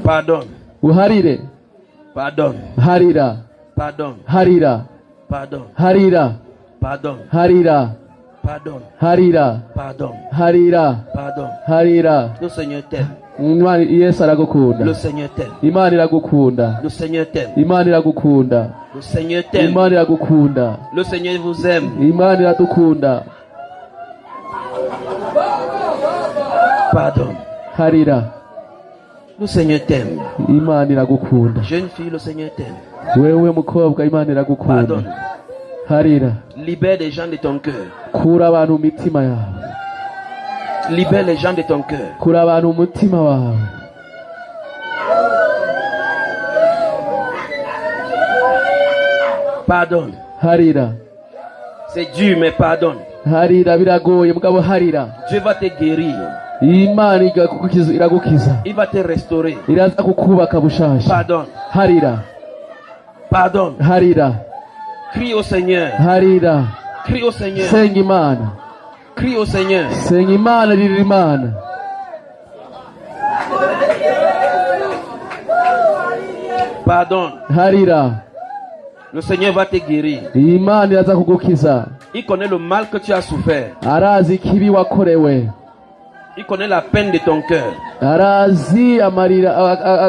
[SPEAKER 1] Pardonne.
[SPEAKER 2] Uharire.
[SPEAKER 1] Pardonne.
[SPEAKER 2] Harira.
[SPEAKER 1] Pardonne.
[SPEAKER 2] Harira.
[SPEAKER 1] Pardonne.
[SPEAKER 2] Harira.
[SPEAKER 1] Pardonne.
[SPEAKER 2] Harira.
[SPEAKER 1] Pardonne.
[SPEAKER 2] Harira.
[SPEAKER 1] Pardonne.
[SPEAKER 2] Harira.
[SPEAKER 1] Pardonne.
[SPEAKER 2] Harira.
[SPEAKER 1] Le Seigneur t'aime.
[SPEAKER 2] Yesu aragukunda.
[SPEAKER 1] Le Seigneur t'aime.
[SPEAKER 2] Imana iragukunda.
[SPEAKER 1] Le Seigneur t'aime.
[SPEAKER 2] Imana iragukunda.
[SPEAKER 1] Le Seigneur t'aime.
[SPEAKER 2] Imana iragukunda.
[SPEAKER 1] Le Seigneur vous aime.
[SPEAKER 2] Imana iradukunda.
[SPEAKER 1] Pardonne.
[SPEAKER 2] Harira.
[SPEAKER 1] Le Seigneur t'aime.
[SPEAKER 2] Imana iragukunda.
[SPEAKER 1] Jeune fille, le Seigneur t'aime.
[SPEAKER 2] Wewe mukobwa, Imana iragukunda.
[SPEAKER 1] Pardonne.
[SPEAKER 2] Harira.
[SPEAKER 1] Libère les gens de ton cœur.
[SPEAKER 2] Kura abantu mitima yawe.
[SPEAKER 1] Libère les gens de ton cœur.
[SPEAKER 2] Kura abantu mutima wawe.
[SPEAKER 1] Pardonne.
[SPEAKER 2] Harira.
[SPEAKER 1] C'est dur mais pardonne.
[SPEAKER 2] Harira biragoye mugabo harira.
[SPEAKER 1] Dieu va te guérir.
[SPEAKER 2] Imana iragukiza.
[SPEAKER 1] Il va te restaurer.
[SPEAKER 2] Iraza kukubaka bushasha.
[SPEAKER 1] Pardonne.
[SPEAKER 2] Harira.
[SPEAKER 1] Pardonne.
[SPEAKER 2] Harira.
[SPEAKER 1] Crie au Seigneur.
[SPEAKER 2] Harira.
[SPEAKER 1] Crie au Seigneur.
[SPEAKER 2] Senga Imana.
[SPEAKER 1] Crie au Seigneur.
[SPEAKER 2] Senga Imana, rira Imana.
[SPEAKER 1] Pardonne.
[SPEAKER 2] Harira.
[SPEAKER 1] Le Seigneur va te guérir.
[SPEAKER 2] Imana iraza kugukiza.
[SPEAKER 1] Il connaît le mal que tu as souffert.
[SPEAKER 2] Arazi kibi wakorewe.
[SPEAKER 1] Il connaît la peine de ton cœur.
[SPEAKER 2] Arazi amarira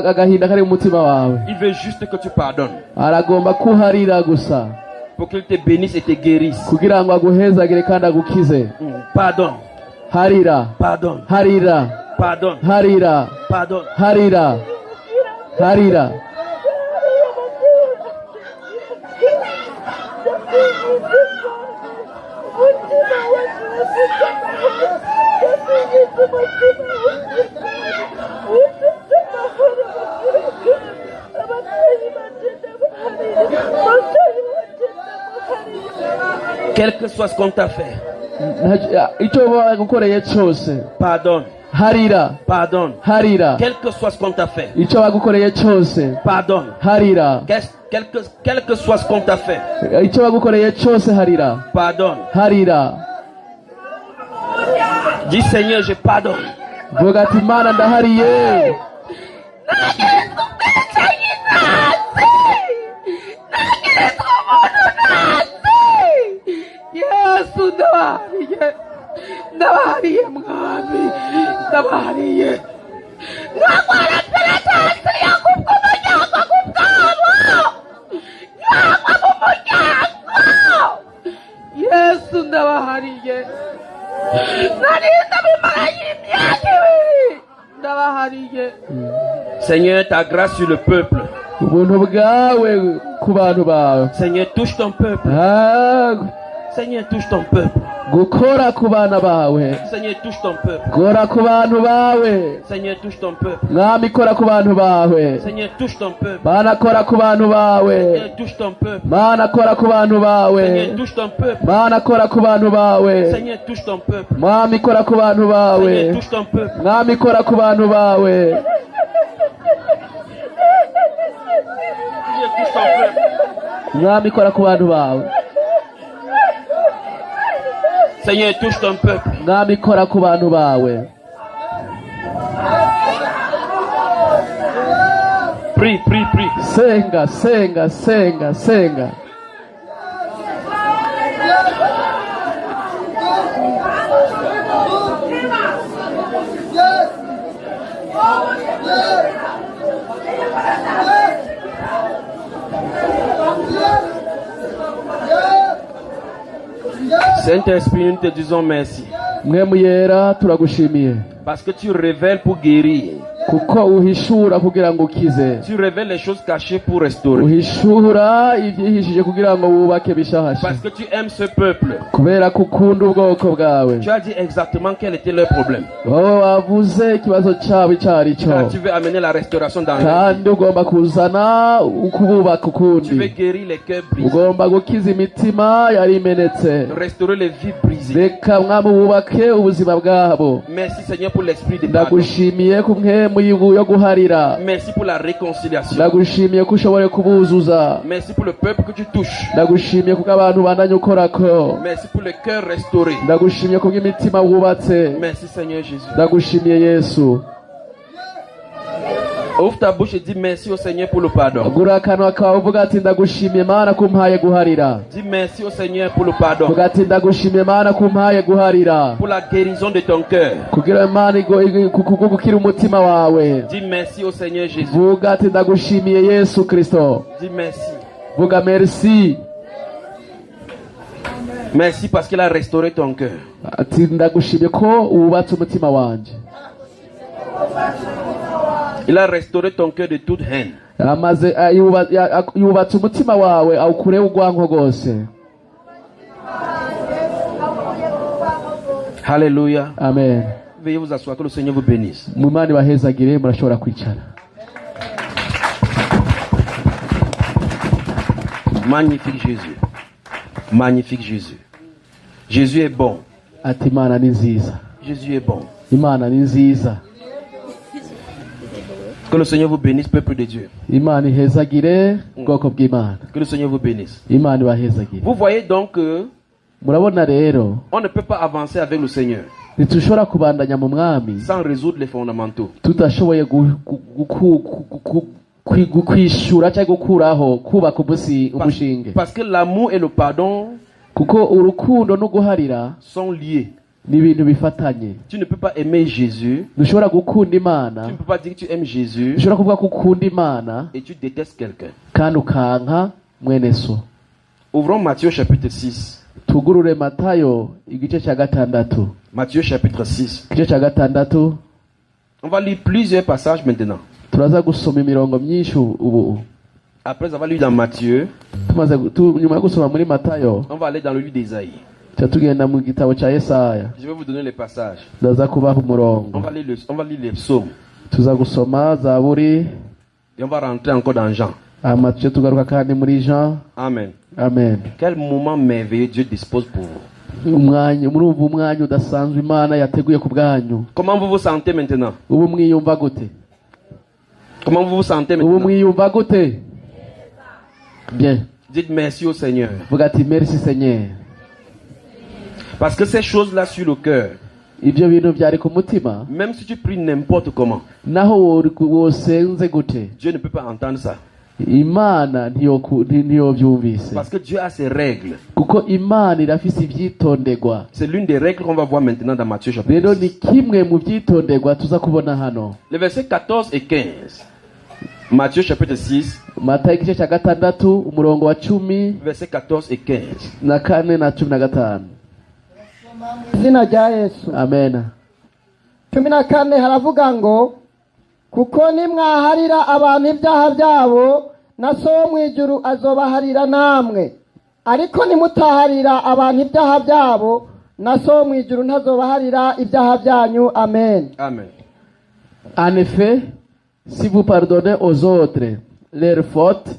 [SPEAKER 2] agahinda kari mu mutima wawe.
[SPEAKER 1] Il veut juste que tu pardonnes.
[SPEAKER 2] Aragomba kuharira gusa.
[SPEAKER 1] Pour qu'il te bénisse et te guérisse.
[SPEAKER 2] Kugira ngo aguhezagire kandi agukize.
[SPEAKER 1] Pardonne.
[SPEAKER 2] Harira.
[SPEAKER 1] Pardonne.
[SPEAKER 2] Harira.
[SPEAKER 1] Pardonne.
[SPEAKER 2] Harira.
[SPEAKER 1] Pardonne.
[SPEAKER 2] Harira. Harira.
[SPEAKER 1] Quel que soit ce qu'on t'a fait,
[SPEAKER 2] icyo bagukoreye cyose
[SPEAKER 1] pardonne.
[SPEAKER 2] harira
[SPEAKER 1] Pardonne.
[SPEAKER 2] harira
[SPEAKER 1] Quel que soit ce qu'on t'a fait,
[SPEAKER 2] icyo bagukoreye cyose
[SPEAKER 1] pardonne.
[SPEAKER 2] harira
[SPEAKER 1] Quel que soit ce qu'on t'a fait,
[SPEAKER 2] icyo bagukoreye cyose harira
[SPEAKER 1] pardonne.
[SPEAKER 2] harira.
[SPEAKER 1] Dis Seigneur, je pardonne.
[SPEAKER 2] Vuga ati Mana ndahariye.
[SPEAKER 4] Yesu ndabahariye, ndabahariye mwami, ndabahariye. Nagwara penetansi yakubwo umuryango kubwabo, yagwa mu muryango. Yesu ndabahariye, narinda bimara y'imyaka ibiri, ndabahariye.
[SPEAKER 1] Seigneur, ta grâce sur le peuple.
[SPEAKER 2] Ubuntu bwawe ku bantu bawe.
[SPEAKER 1] Seigneur, touche ton peuple. Seigneur, touche ton peuple.
[SPEAKER 2] Gukora ku bana bawe.
[SPEAKER 1] Seigneur, touche ton peuple.
[SPEAKER 2] Gora ku bantu bawe.
[SPEAKER 1] Seigneur, touche ton peuple.
[SPEAKER 2] Mwami kora ku bantu bawe.
[SPEAKER 1] Seigneur, touche ton peuple.
[SPEAKER 2] Bana kora ku bantu bawe.
[SPEAKER 1] Seigneur, touche ton peuple.
[SPEAKER 2] Mana kora ku bantu bawe.
[SPEAKER 1] Seigneur, touche ton peuple.
[SPEAKER 2] Mana kora ku bantu bawe.
[SPEAKER 1] Seigneur, touche ton peuple.
[SPEAKER 2] Mwami kora ku bantu bawe.
[SPEAKER 1] Seigneur, touche ton peuple.
[SPEAKER 2] Mwami kora ku bantu bawe.
[SPEAKER 1] Seigneur, touche ton peuple.
[SPEAKER 2] Mwami kora ku bantu bawe.
[SPEAKER 1] Seigneur, touche ton peuple.
[SPEAKER 2] Mwami kora ku bantu bawe.
[SPEAKER 1] Prie, prie, prie.
[SPEAKER 2] Senga, senga, senga, senga.
[SPEAKER 1] Saint-Esprit, nous te disons merci.
[SPEAKER 2] Mwemu yera turagushimiye.
[SPEAKER 1] Parce que tu révèles pour guérir.
[SPEAKER 2] Kuko uhishura kugira ngo ukize.
[SPEAKER 1] Tu révèles les choses cachées pour restaurer.
[SPEAKER 2] Uhishura ibyihishije kugira ngo wubake bishahashe.
[SPEAKER 1] Parce que tu aimes ce peuple.
[SPEAKER 2] Kubera kukunda ubwoko bwawe.
[SPEAKER 1] Tu as dit exactement quel était leur problème.
[SPEAKER 2] Wowe wavuze ikibazo cyabo icyari cyo.
[SPEAKER 1] Car tu veux amener la restauration dans leur vie.
[SPEAKER 2] Kandi ugomba kuzana ukububaka ukundi.
[SPEAKER 1] Tu veux guérir les cœurs brisés.
[SPEAKER 2] Ugomba gukiza imitima yari imenetse.
[SPEAKER 1] Restaurer les vies brisées.
[SPEAKER 2] Reka mwami wubake ubuzima bwabo.
[SPEAKER 1] Merci Seigneur pour l'esprit de pardon.
[SPEAKER 2] Ndagushimiye ku mpemu yo guharira.
[SPEAKER 1] Merci pour la réconciliation.
[SPEAKER 2] Ndagushimiye ko ushobore kubuzuza.
[SPEAKER 1] Merci pour le peuple que tu touches.
[SPEAKER 2] Ndagushimiye kuko abantu bandanye ukorako.
[SPEAKER 1] Merci pour le cœur restauré.
[SPEAKER 2] Ndagushimiye kuko imitima wubatse.
[SPEAKER 1] Merci Seigneur Jésus.
[SPEAKER 2] Ndagushimiye Yesu.
[SPEAKER 1] Ouvre ta bouche et dis merci au Seigneur pour le pardon.
[SPEAKER 2] Gura akanwa kawe uvuga ati ndagushimiye Mana ko umpaye guharira.
[SPEAKER 1] Dis merci au Seigneur pour le pardon.
[SPEAKER 2] Uvuga ati ndagushimiye Mana ko umpaye guharira.
[SPEAKER 1] Pour la guérison de ton cœur.
[SPEAKER 2] Kugira Mana kugukira umutima wawe.
[SPEAKER 1] Dis merci au Seigneur Jésus.
[SPEAKER 2] Vuga ati ndagushimiye Yesu Kristo.
[SPEAKER 1] Dis merci.
[SPEAKER 2] Vuga merci.
[SPEAKER 1] Merci parce qu'il a restauré ton cœur.
[SPEAKER 2] Ati ndagushimiye ko wubatse umutima wanje.
[SPEAKER 1] Il a restauré ton cœur de toute haine.
[SPEAKER 2] Amaze yubatse umutima wawe awukure ugwanko gose.
[SPEAKER 1] Alléluia.
[SPEAKER 2] Amen.
[SPEAKER 1] Veuillez vous asseoir, que le Seigneur vous bénisse.
[SPEAKER 2] Mumani bahezagire murashobora kwicara.
[SPEAKER 1] Magnifique Jésus. Magnifique Jésus. Jésus est bon.
[SPEAKER 2] Ati Imana ni nziza.
[SPEAKER 1] Jésus est bon.
[SPEAKER 2] Imana ni nziza.
[SPEAKER 1] Que le Seigneur vous bénisse, peuple de Dieu.
[SPEAKER 2] Imana ihezagire bwoko bw'Imana.
[SPEAKER 1] Que le Seigneur vous bénisse.
[SPEAKER 2] Imana ibahezagire.
[SPEAKER 1] Vous voyez donc que
[SPEAKER 2] murabona rero
[SPEAKER 1] on ne peut pas avancer avec le Seigneur
[SPEAKER 2] ntitushobora kubandanya mu mwami
[SPEAKER 1] sans résoudre les fondamentaux.
[SPEAKER 2] Tudashoboye kwishura cyangwa gukuraho kubaka umushinge.
[SPEAKER 1] Parce que l'amour et le pardon
[SPEAKER 2] kuko urukundo no guharira
[SPEAKER 1] sont liés.
[SPEAKER 2] Ni ibintu bifatanye.
[SPEAKER 1] Tu ne peux pas aimer Jésus.
[SPEAKER 2] Dushobora gukunda Imana.
[SPEAKER 1] Tu ne peux pas dire que tu aimes Jésus.
[SPEAKER 2] Dushobora kuvuga ko ukunda Imana
[SPEAKER 1] et tu détestes quelqu'un.
[SPEAKER 2] Kandi ukanka mwene so.
[SPEAKER 1] Ouvrons Matthieu chapitre 6.
[SPEAKER 2] Tugurure Matayo igice cya gatandatu.
[SPEAKER 1] Matthieu chapitre 6.
[SPEAKER 2] Igice cya gatandatu.
[SPEAKER 1] On va lire plusieurs passages maintenant.
[SPEAKER 2] Turaza gusoma imirongo myinshi ubu.
[SPEAKER 1] Après avoir lu dans Matthieu,
[SPEAKER 2] nyuma gusoma muri Matayo,
[SPEAKER 1] on va aller dans le livre d'Ésaïe.
[SPEAKER 2] Tugenda mu gitabo cya Yesaya.
[SPEAKER 1] Je vais vous donner les passages.
[SPEAKER 2] Ndaza kubaha umurongo.
[SPEAKER 1] On va lire les psaumes.
[SPEAKER 2] Tuza gusoma Zaburi.
[SPEAKER 1] Et on va rentrer encore dans Jean.
[SPEAKER 2] Amace tugaruka kandi muri Jean.
[SPEAKER 1] Amen.
[SPEAKER 2] Amen.
[SPEAKER 1] Quel moment merveilleux Dieu dispose pour vous.
[SPEAKER 2] Umwanya murumva umwanya udasanzwe Imana yateguye ku bwanyu.
[SPEAKER 1] Comment vous vous sentez maintenant?
[SPEAKER 2] Ubu mwiyumva gute?
[SPEAKER 1] Comment vous vous sentez
[SPEAKER 2] Ubu
[SPEAKER 1] maintenant?
[SPEAKER 2] mwiyumva gute? Bien.
[SPEAKER 1] Dites merci au Seigneur.
[SPEAKER 2] Vuga ati merci Seigneur.
[SPEAKER 1] Parce que ces choses-là sur le cœur,
[SPEAKER 2] Ibyo bintu byari ku mutima,
[SPEAKER 1] même si tu pries n'importe comment,
[SPEAKER 2] naho wosenze gute,
[SPEAKER 1] Dieu ne peut pas entendre ça.
[SPEAKER 2] Imana ntiyobyumvise.
[SPEAKER 1] Parce que Dieu a ses règles.
[SPEAKER 2] Kuko Imana irafise ivyitondegwa.
[SPEAKER 1] C'est l'une des règles qu'on va voir maintenant dans Matthieu chapitre
[SPEAKER 2] Rero
[SPEAKER 1] 6.
[SPEAKER 2] ni kimwe mu vyitondegwa tuza kubona hano.
[SPEAKER 1] Les versets 14 et 15. Matthieu chapitre 6,
[SPEAKER 2] Matayo igice cya gatandatu umurongo wa 10
[SPEAKER 1] versets 14 et 15.
[SPEAKER 2] na 4 na 15.
[SPEAKER 3] izina rya Yesu.
[SPEAKER 2] Amen.
[SPEAKER 3] 14 haravuga ngo kuko nimwaharira abantu ibyaha byabo na so wo mu ijuru azobaharira namwe, ariko nimutaharira abantu ibyaha byabo na so wo mu ijuru ntazobaharira ibyaha byanyu. Amen.
[SPEAKER 1] Amen.
[SPEAKER 2] En effet, si vous pardonnez aux autres leurs fautes,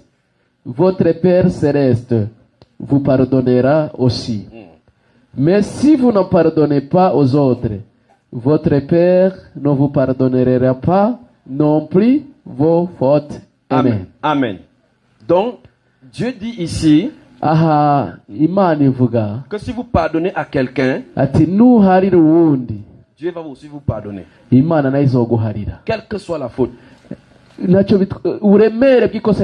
[SPEAKER 2] votre Père céleste vous pardonnera aussi. Mais si vous ne pardonnez pas aux autres, votre Père ne vous pardonnera pas non plus vos fautes. Amen.
[SPEAKER 1] Amen. Donc, Dieu dit ici
[SPEAKER 2] Aha, Imana ivuga
[SPEAKER 1] que si vous pardonnez à quelqu'un,
[SPEAKER 2] ati nuharira uwundi,
[SPEAKER 1] Dieu va aussi vous pardonner.
[SPEAKER 2] Imana nayo izoguharira.
[SPEAKER 1] Quelle que soit la faute.
[SPEAKER 2] Ntacyo uburemere bw'ikosa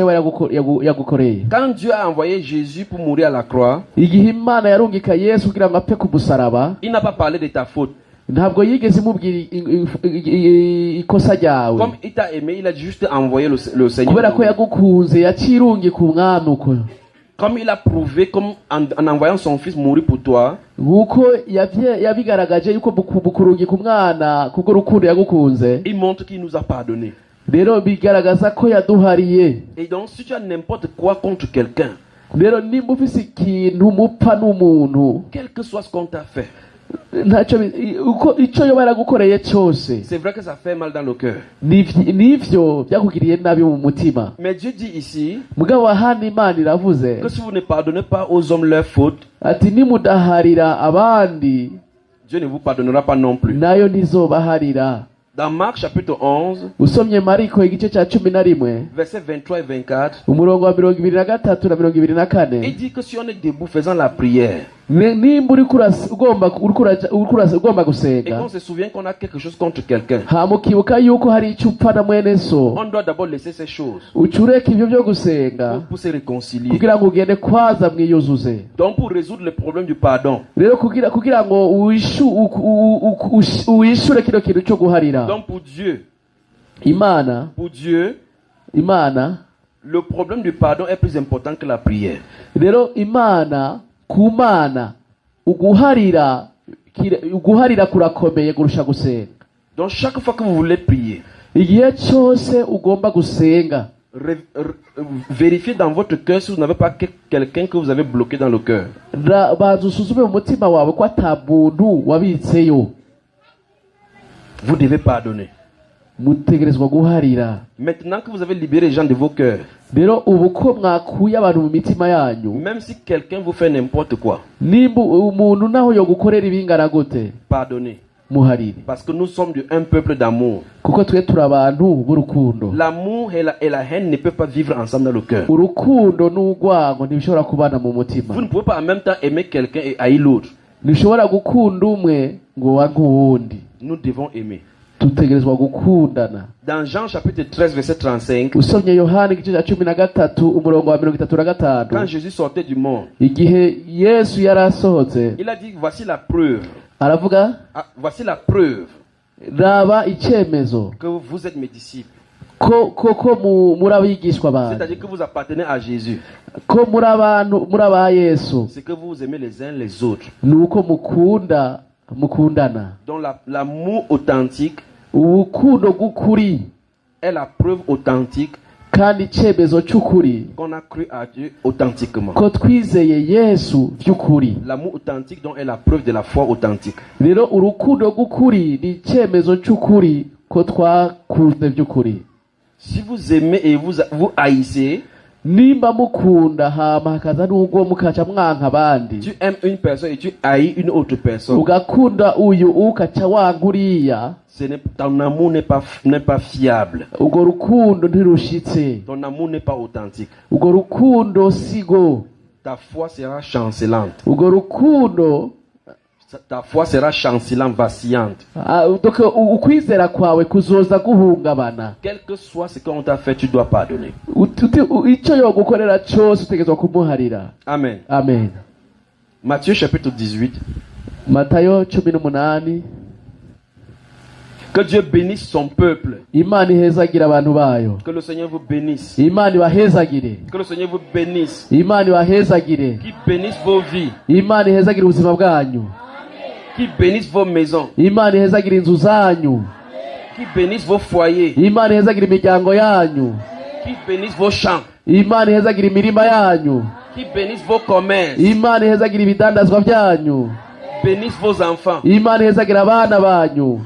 [SPEAKER 2] yagukoreye.
[SPEAKER 1] Quand Dieu a envoyé Jésus pour mourir à la croix,
[SPEAKER 2] Igihe Imana yarungika Yesu kugira ngo apfe ku musaraba,
[SPEAKER 1] il n'a pas parlé de ta faute.
[SPEAKER 2] ntabwo yigeze imubwira ikosa ryawe.
[SPEAKER 1] Comme il t'a aimé, il a juste envoyé le Seigneur.
[SPEAKER 2] Kubera ko yagukunze yacirungika umwami uko.
[SPEAKER 1] Comme il a prouvé, comme en envoyant son fils mourir pour toi,
[SPEAKER 2] Nguko yabigaragaje yuko bukurungika umwana kubwo rukundo yagukunze.
[SPEAKER 1] il montre qu'il nous a pardonné.
[SPEAKER 2] Rero bigaragaza ko yaduhariye.
[SPEAKER 1] Et donc, si tu as n'importe quoi contre quelqu'un,
[SPEAKER 2] Rero nimba ufise ikintu mupfa n'umuntu,
[SPEAKER 1] quel que soit ce qu'on t'a fait,
[SPEAKER 2] ntacyo uko ico yo baragukoreye cyose,
[SPEAKER 1] c'est vrai que ça fait mal dans le cœur.
[SPEAKER 2] nivyo byakugiriye nabi mu mutima.
[SPEAKER 1] Mais Dieu dit ici
[SPEAKER 2] Mugabo hano Imana iravuze
[SPEAKER 1] que si vous ne pardonnez pas aux hommes leurs fautes,
[SPEAKER 2] ati nimudaharira abandi
[SPEAKER 1] Dieu ne vous pardonnera pas non plus.
[SPEAKER 2] nayo ntizobaharira.
[SPEAKER 1] Dans Marc chapitre 11,
[SPEAKER 2] Usomye Mariko igice cya 11
[SPEAKER 1] versets 23 et 24,
[SPEAKER 2] umurongo wa 23 na 24,
[SPEAKER 1] il dit que si on est debout faisant la prière,
[SPEAKER 2] nimba ugomba
[SPEAKER 1] et
[SPEAKER 2] gusenga,
[SPEAKER 1] qu'on se souvient qu'on a quelque chose contre quelqu'un,
[SPEAKER 2] hamukibuka yuko hari icyo upfa na mwene so,
[SPEAKER 1] on doit d'abord laisser ces choses
[SPEAKER 2] ucureka ibyo byo gusenga
[SPEAKER 1] pour se réconcilier.
[SPEAKER 2] kugira ngo ugende kwaza mwiyuzuze.
[SPEAKER 1] Donc pour résoudre le problème du pardon,
[SPEAKER 2] Rero kugira ngo uwishure kino kintu cyo guharira.
[SPEAKER 1] donc pour Dieu,
[SPEAKER 2] Imana
[SPEAKER 1] le problème du pardon est plus important que la prière.
[SPEAKER 2] rero Imana ku Mana uguharira kurakomeye kurusha gusenga.
[SPEAKER 1] Donc chaque fois que vous voulez prier,
[SPEAKER 2] Igihe cyose ugomba gusenga,
[SPEAKER 1] vérifiez dans votre cœur si vous n'avez pas quelqu'un que vous avez bloqué dans le cœur.
[SPEAKER 2] banza usuzume mu mutima wawe ko atabuntu wabitseyo.
[SPEAKER 1] Vous devez pardonner.
[SPEAKER 2] Mutegerezwa guharira.
[SPEAKER 1] Maintenant que vous avez libéré les gens de vos cœurs,
[SPEAKER 2] Rero ubu ko mwakuye abantu mu mitima yanyu,
[SPEAKER 1] même si quelqu'un vous fait n'importe quoi,
[SPEAKER 2] nimba umuntu naho yo gukorera ibingana gute,
[SPEAKER 1] pardonnez.
[SPEAKER 2] muharire.
[SPEAKER 1] Parce que nous sommes un peuple d'amour.
[SPEAKER 2] Kuko twe turi abantu b'urukundo.
[SPEAKER 1] L'amour et la haine ne peuvent pas vivre ensemble dans le cœur.
[SPEAKER 2] Urukundo n'urwango ntibishobora kubana mu mutima.
[SPEAKER 1] Vous ne pouvez pas en même temps aimer quelqu'un et haïr l'autre.
[SPEAKER 2] Ntushobora gukunda umwe ngo wange uwundi.
[SPEAKER 1] Nous devons aimer.
[SPEAKER 2] Tutegerezwa gukundana.
[SPEAKER 1] Dans Jean chapitre 13 verset 35,
[SPEAKER 2] Usomye Yohana igice cya 13 umurongo wa 35,
[SPEAKER 1] quand Jésus sortait du monde,
[SPEAKER 2] igihe Yesu yarasohotse,
[SPEAKER 1] il a dit voici la preuve.
[SPEAKER 2] aravuga
[SPEAKER 1] Voici la preuve
[SPEAKER 2] raba icyemezo
[SPEAKER 1] que vous êtes mes disciples.
[SPEAKER 2] ko muri abigishwa banjye,
[SPEAKER 1] C'est-à-dire que vous appartenez à Jésus.
[SPEAKER 2] ko muri aba Yesu,
[SPEAKER 1] C'est que vous aimez les uns les autres.
[SPEAKER 2] nuko mukundana.
[SPEAKER 1] Donc l'amour authentique
[SPEAKER 2] Urukundo rw'ukuri
[SPEAKER 1] est la preuve authentique
[SPEAKER 2] kandi icyemezo cy'ukuri
[SPEAKER 1] qu'on a cru à Dieu authentiquement.
[SPEAKER 2] ko twizeye Yesu by'ukuri.
[SPEAKER 1] L'amour authentique donc est la preuve de la foi authentique.
[SPEAKER 2] Rero urukundo rw'ukuri ni icyemezo cy'ukuri ko twakunze by'ukuri.
[SPEAKER 1] Si vous aimez et vous haïssez,
[SPEAKER 2] nimba mukunda hama hakaza n'ubwo mukaca mwanka abandi
[SPEAKER 1] Tu aimes une personne et tu haïs une autre personne.
[SPEAKER 2] ugakunda uyu ukaca wanga uriya,
[SPEAKER 1] Ton amour n'est pas fiable.
[SPEAKER 2] urwo rukundo ntirushitse,
[SPEAKER 1] Ton amour n'est pas authentique.
[SPEAKER 2] urwo rukundo sigo,
[SPEAKER 1] Ta foi sera chancelante.
[SPEAKER 2] urwo rukundo
[SPEAKER 1] Ta foi sera chancelante, vacillante.
[SPEAKER 2] ukwizera kwawe kuzoza guhungabana.
[SPEAKER 1] Quel que soit ce qu'on t'a fait, tu dois pardonner.
[SPEAKER 2] Icyo yogukorera cyose utegerezwa kumuharira.
[SPEAKER 1] Amen.
[SPEAKER 2] Amen.
[SPEAKER 1] Matthieu chapitre 18.
[SPEAKER 2] Matayo 18.
[SPEAKER 1] Que Dieu bénisse son peuple.
[SPEAKER 2] Imana ihezagira abantu bayo.
[SPEAKER 1] Que le Seigneur vous bénisse.
[SPEAKER 2] Imana ibahezagire.
[SPEAKER 1] Que le Seigneur vous bénisse.
[SPEAKER 2] Imana ibahezagire.
[SPEAKER 1] Qu'il bénisse vos vies.
[SPEAKER 2] Imana ihezagire ubuzima bwanyu.
[SPEAKER 1] Qu'il bénisse vos maisons.
[SPEAKER 2] Imana ihezagire inzu zanyu.
[SPEAKER 1] Qu'il bénisse vos foyers.
[SPEAKER 2] Imana ihezagire imiryango yanyu.
[SPEAKER 1] Qu'il bénisse vos champs.
[SPEAKER 2] Imana ihezagire imirima yanyu.
[SPEAKER 1] Qu'il bénisse vos commerces.
[SPEAKER 2] Imana ihezagire ibidandazwa byanyu.
[SPEAKER 1] Bénisse vos enfants.
[SPEAKER 2] Imana ihezagire abana banyu.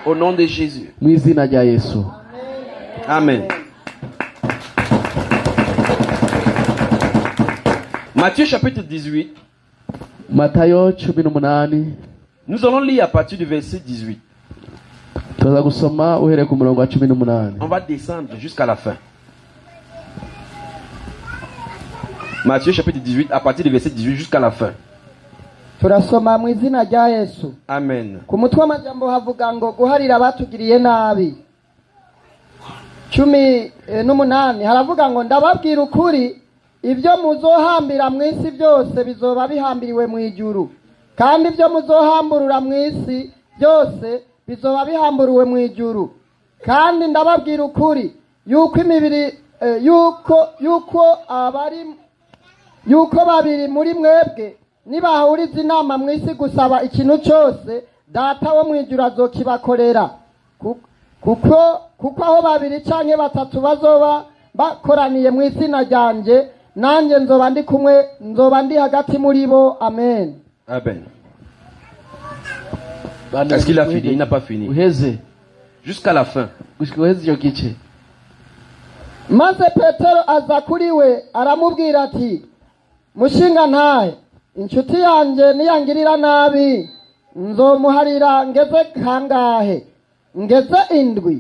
[SPEAKER 1] Au nom de Jésus.
[SPEAKER 2] Mu izina rya Yesu.
[SPEAKER 1] Amen. Matthieu chapitre 18.
[SPEAKER 2] Matayo 18.
[SPEAKER 1] Nous allons lire à partir du verset 18.
[SPEAKER 2] Tuza gusoma uhereye ku murongo wa 18.
[SPEAKER 1] On va descendre jusqu'à la fin. Matthieu chapitre 18 à partir du verset 18 jusqu'à la fin.
[SPEAKER 3] turasoma mu izina rya Yesu.
[SPEAKER 1] Amen.
[SPEAKER 3] Ku mutwe w'amajambo havuga ngo guharira abatugiriye nabi. 18 haravuga ngo ndababwira ukuri, ibyo muzohambira mu isi byose bizoba bihambiriwe mu ijuru, kandi ibyo muzohamburura mu isi byose bizoba bihamburiwe mu ijuru. Kandi ndababwira ukuri yuko imibiri yuko babiri muri mwebwe nibahuriza inama mu isi gusaba ikintu cyose, data wo mu ijuru azokibakorera. Kuko aho babiri canke batatu bazoba bakoraniye mu izina ryanje, nanjye nzoba ndi hagati muri bo. Amen.
[SPEAKER 1] Amen. Est-ce qu'il a fini? Il n'a pas fini. Jusqu'à la fin.
[SPEAKER 3] Maze Petero aza kuri we aramubwira ati, mushinga ntahe, inshuti yanjye niyangirira nabi nzomuharira ngeze kangahe? Ngeze 7.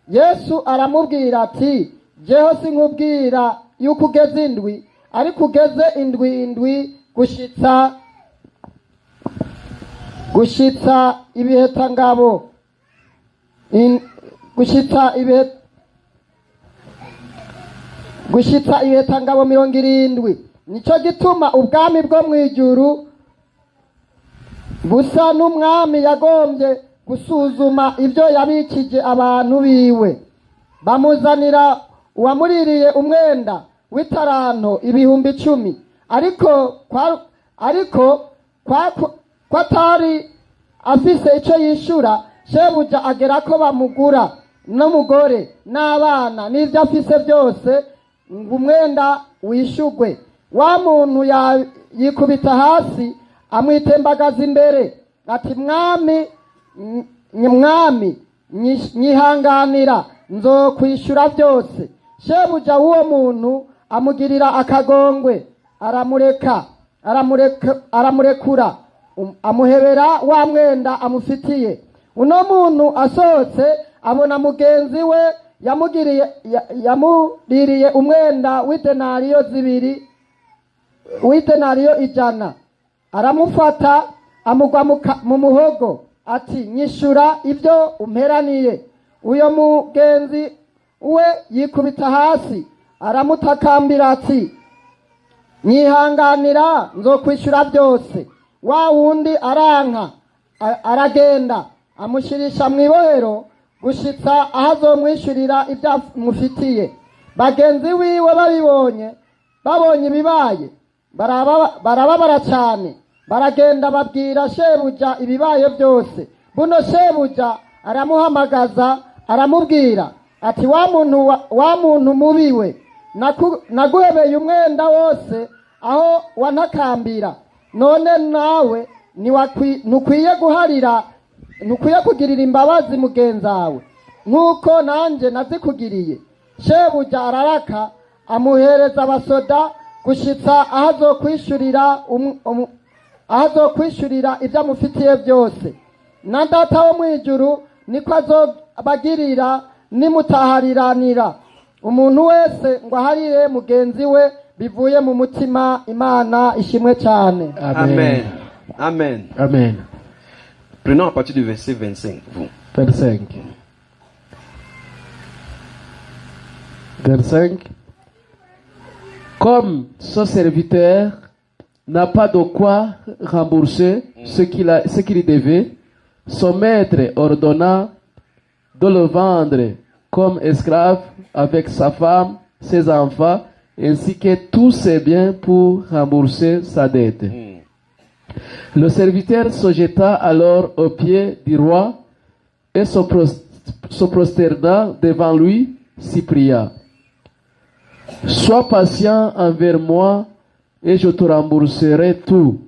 [SPEAKER 3] Yesu aramubwira ati, jeho sinkubwira yuko ugeze 7, ariko ugeze 7 gushitsa ibiheta-ngabo gushitsa ibiheta-ngabo 70. Nico gituma ubwami bwo mu ijuru busa n'umwami yagombye gusuzuma ibyo yabikije abantu biwe. Bamuzanira uwamuririye umwenda w'itaranto 10,000, ariko kwatari afise icyo yishura, shebuja agera ko bamugura n'umugore n'abana n'ibyo afise byose ngo umwenda wishugwe. Wa muntu yikubita hasi amwitembagaza imbere ati, mwami nyihanganira, nzokwishura byose. Shebuja w'uwo muntu amugirira akagongwe, aramurekura, amuhebera wa mwenda amufitiye. Uno muntu asohotse abona mugenzi we yamuririye umwenda w'idenariyo 100. Aramufata amugwa mu muhogo ati, nyishura ibyo umperaniye. Uyo mugenzi we yikubita hasi aramutakambira ati, nyihanganira, nzokwishura byose. Wa wundi aranka, aragenda amushirisha mu ibohero gushitsa aho azomwishurira ibyo amufitiye. Bagenzi wiwe babonye ibibaye barababara cyane, baragenda babwira shebuja ibibaye byose. Buno shebuja aramuhamagaza aramubwira ati, wa muntu mubiwe, naguhebeye umwenda wose aho wantakambira, none nawe nukwiye kugirira imbabazi mugenzawe nk'uko nanjye nazikugiriye. Shebuja araraka amuhereza abasoda gushitsa aho azokwishurira ibyo amufitiye byose. Na data wo mu ijuru niko azobagirira nimutahariranira umuntu wese ngo aharire mugenzi we bivuye mu mutima. Imana ishimwe cyane.
[SPEAKER 1] Amen. Amen.
[SPEAKER 2] Amen.
[SPEAKER 1] Prenons à partir du verset 25. Vous.
[SPEAKER 2] 25. 25. Comme son serviteur n'a pas de quoi rembourser ce qu'il devait, son maître ordonna de le vendre comme esclave avec sa femme, ses enfants, ainsi que tous ses biens pour rembourser sa dette. Le serviteur se jeta alors aux pieds du roi et se prosterna devant lui, s'y pria. Sois patient envers moi et je te rembourserai tout.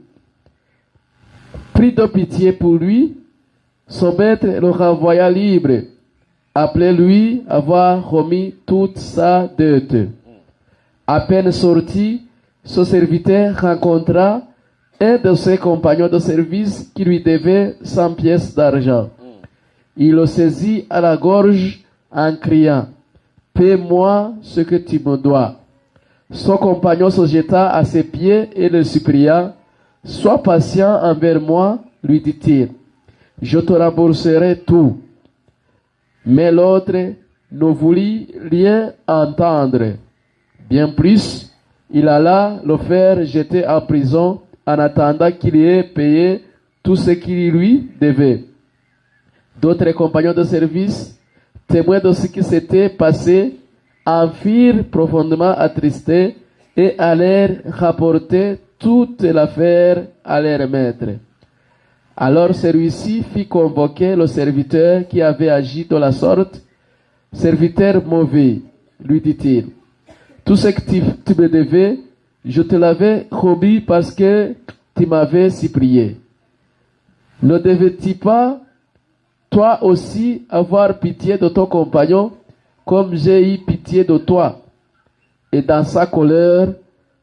[SPEAKER 2] Pris de pitié pour lui, son maître le renvoya libre, après lui avoir remis toute sa dette. À peine sorti, ce serviteur rencontra un de ses compagnons de service qui lui devait 100 pièces d'argent. Il le saisit à la gorge en criant: paie-moi ce que tu me dois. Son compagnon se jeta à ses pieds et le supplia. Sois patient envers moi, lui dit-il. Je te rembourserai tout. Mais l'autre ne voulut rien entendre. Bien plus, il alla le faire jeter en prison en attendant qu'il ait payé tout ce qu'il lui devait. D'autres compagnons de service, témoins de ce qui s'était passé, en firent profondément attristés et allèrent rapporter toute l'affaire à leur maître. Alors celui-ci fit convoquer le serviteur qui avait agi de la sorte. Serviteur mauvais, lui dit-il, tout ce que tu me devais, je te l'avais remis parce que tu m'avais supplié. Ne devais-tu pas, toi aussi, avoir pitié de ton compagnon, comme j'ai eu pitié de toi? Et dans sa colère,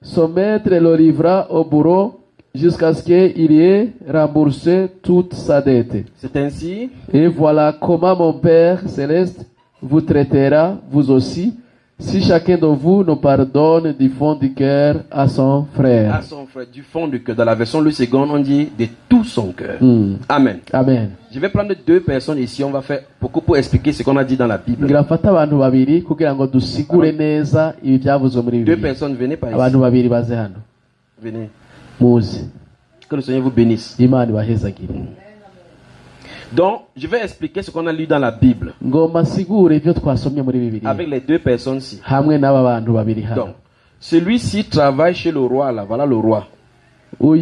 [SPEAKER 2] son maître le livra au bourreau jusqu'à ce qu'il ait remboursé toute sa dette.
[SPEAKER 1] C'est ainsi.
[SPEAKER 2] Et voilà comment mon Père céleste vous traitera, vous aussi, si chacun de vous nous pardonne du fond du cœur à son frère.
[SPEAKER 1] À son frère, du fond du cœur. Dans la version Louis II, on dit de tout son cœur. Amen.
[SPEAKER 2] Amen.
[SPEAKER 1] Je vais prendre deux personnes ici. On va faire beaucoup pour expliquer ce qu'on a dit dans la Bible. Deux personnes, venez par ici. Venez. Que le Seigneur vous bénisse. Donc, je vais expliquer ce qu'on a lu dans la Bible. Avec les deux personnes-ci. Donc, celui-ci travaille chez le roi, là. Voilà le roi. On